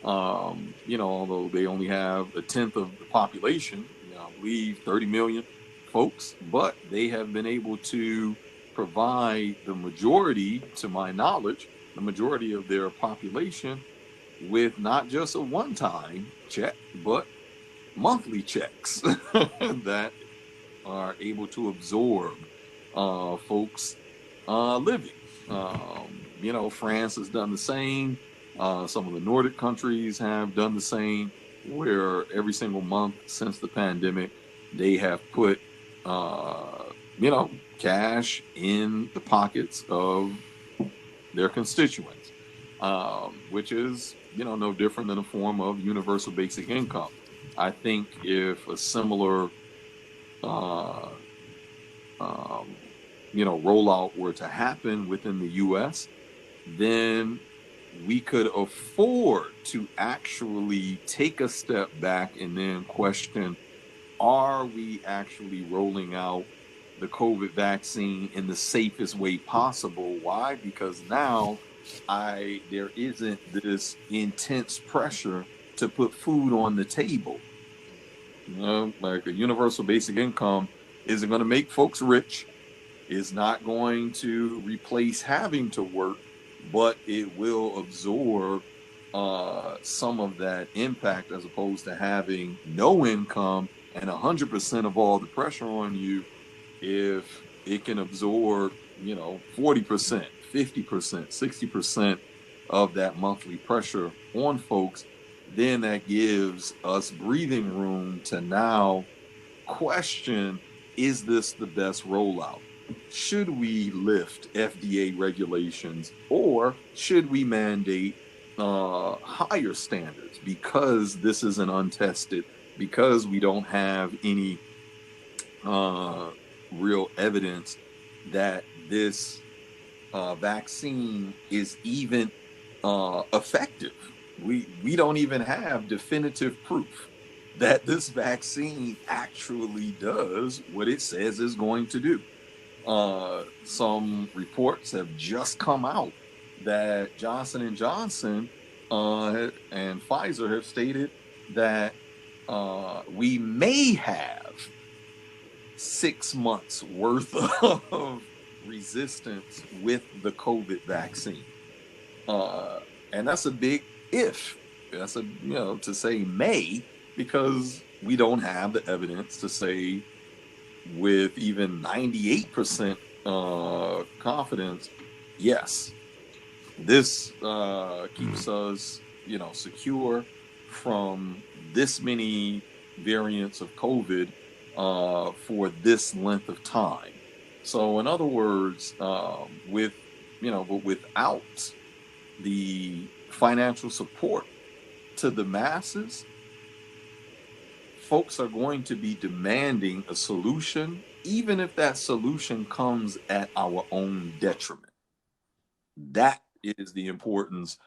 S2: although they only have a tenth of the population, I believe 30 million folks, but they have been able to provide the majority, to my knowledge, the majority of their population with not just a one-time check, but monthly checks that are able to absorb folks living. France has done the same. Some of the Nordic countries have done the same, where every single month since the pandemic, they have put, cash in the pockets of their constituents, which is, no different than a form of universal basic income. I think if a similar, rollout were to happen within the U.S., then we could afford to actually take a step back and then question, are we actually rolling out the COVID vaccine in the safest way possible? Why? Because now there isn't this intense pressure to put food on the table. Like a universal basic income isn't going to make folks rich. It's not going to replace having to work, but it will absorb some of that impact, as opposed to having no income and 100% of all the pressure on you. If it can absorb, 40%, 50%, 60% of that monthly pressure on folks, then that gives us breathing room to now question, is this the best rollout? Should we lift FDA regulations, or should we mandate higher standards, because this isn't untested, because we don't have any real evidence that this vaccine is even effective? We don't even have definitive proof that this vaccine actually does what it says it's going to do. Some reports have just come out that Johnson & Johnson and Pfizer have stated that we may have 6 months worth of resistance with the COVID vaccine. And that's a big if. That's to say may, because we don't have the evidence to say with even 98% confidence, yes, this keeps us, secure from this many variants of COVID for this length of time. So in other words, but without the financial support to the masses, folks are going to be demanding a solution, even if that solution comes at our own detriment. That is the importance,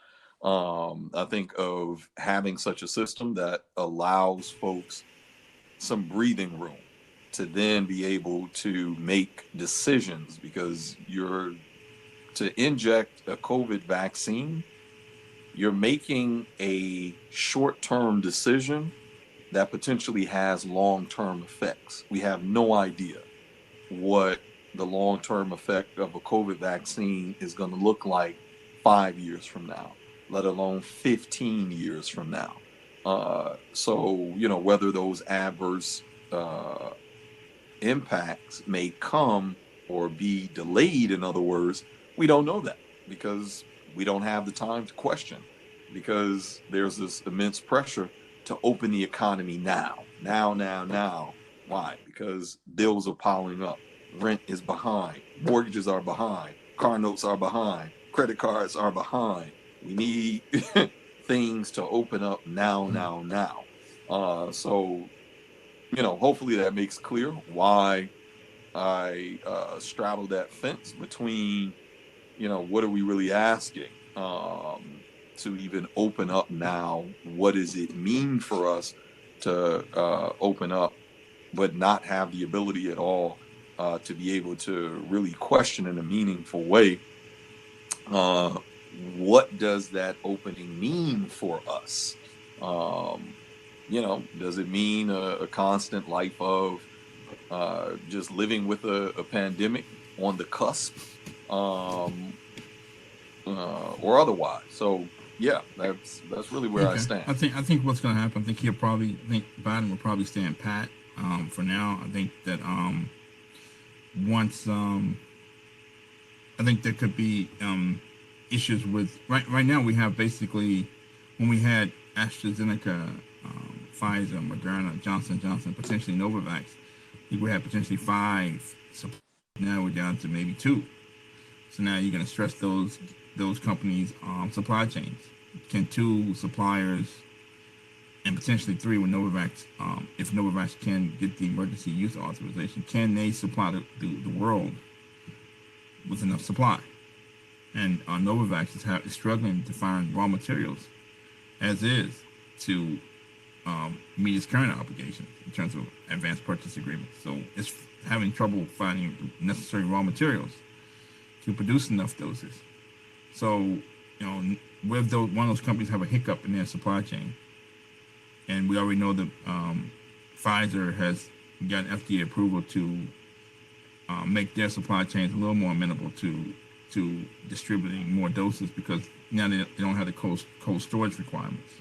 S2: I think, of having such a system that allows folks some breathing room to then be able to make decisions, because to inject a COVID vaccine you're making a short-term decision that potentially has long-term effects. We have no idea what the long-term effect of a COVID vaccine is going to look like 5 years from now, let alone 15 years from now. So, whether those adverse impacts may come or be delayed, in other words, we don't know that because we don't have the time to question, because there's this immense pressure to open the economy now. Why? Because bills are piling up. Rent is behind. Mortgages are behind. Car notes are behind. Credit cards are behind. We need things to open up now. So, hopefully that makes clear why I straddle that fence between, what are we really asking to even open up now? What does it mean for us to open up, but not have the ability at all to be able to really question in a meaningful way? What does that opening mean for us? Does it mean a constant life of just living with a pandemic on the cusp, or otherwise? So yeah, that's really where I stand.
S1: I think what's going to happen, I think Biden will probably stand pat for now. I think that once I think there could be issues with right now. We have basically, when we had AstraZeneca, Pfizer, Moderna, Johnson & Johnson, potentially Novavax, I think we had potentially 5. So now we're down to maybe 2. So now you're going to stress those companies' supply chains. Can 2 suppliers and potentially 3 with Novavax, if Novavax can get the emergency use authorization, can they supply the world with enough supply? And Novavax is struggling to find raw materials, as is, to meet its current obligations in terms of advanced purchase agreements. So it's having trouble finding necessary raw materials to produce enough doses. So, with one of those companies have a hiccup in their supply chain, and we already know that Pfizer has gotten FDA approval to make their supply chains a little more amenable to distributing more doses, because now they don't have the cold storage requirements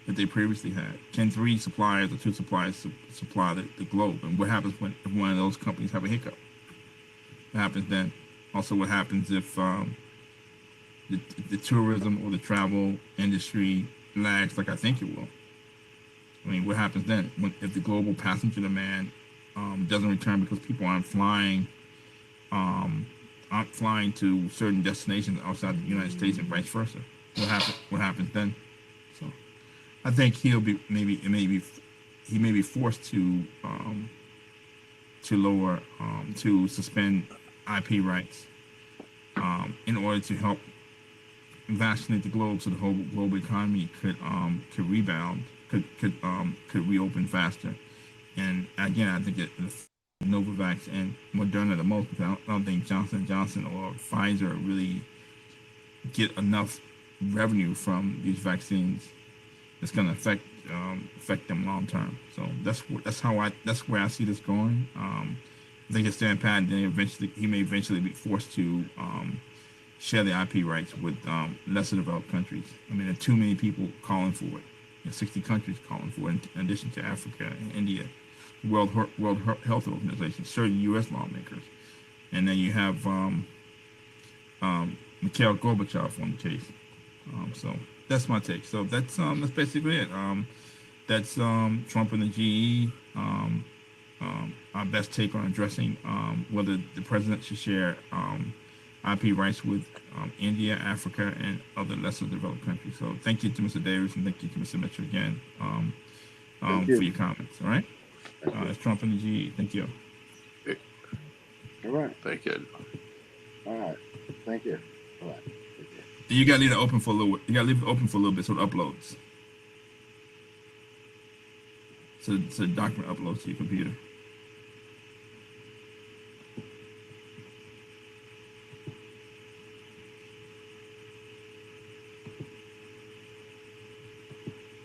S1: that they previously had. Can 3 suppliers or 2 suppliers supply the globe? And what happens if one of those companies have a hiccup? What happens then? Also, what happens if the tourism or the travel industry lags, like I think it will? I mean, what happens then if the global passenger demand doesn't return because people aren't flying to certain destinations outside the United States and vice versa? What happens then? So I think he may be forced to lower to suspend IP rights in order to help vaccinate the globe, so the whole global economy could rebound, could reopen faster. And again, I think if Novavax and Moderna the most, because I don't think Johnson & Johnson or Pfizer really get enough revenue from these vaccines that's going to affect them long term. So that's where I see this going. I think it's stand pat, and then he may eventually be forced to share the IP rights with lesser developed countries. I mean, there are too many people calling for it. 60 countries calling for it, in addition to Africa and India, World Health Organization, certain U.S. lawmakers, and then you have Mikhail Gorbachev on the case. So that's my take. So that's basically it. That's Trump and the GE. Our best take on addressing whether the president should share IP rights with India, Africa, and other lesser developed countries. So thank you to Mr. Davis, and thank you to Mr. Mitchell again for your comments. All right. It's Trump and the GE. Thank you.
S3: All right.
S2: Thank you.
S3: All right. Thank you. All right.
S1: You got to leave it open for a little. You got to leave it open for a little bit so it uploads. So the document uploads to your computer.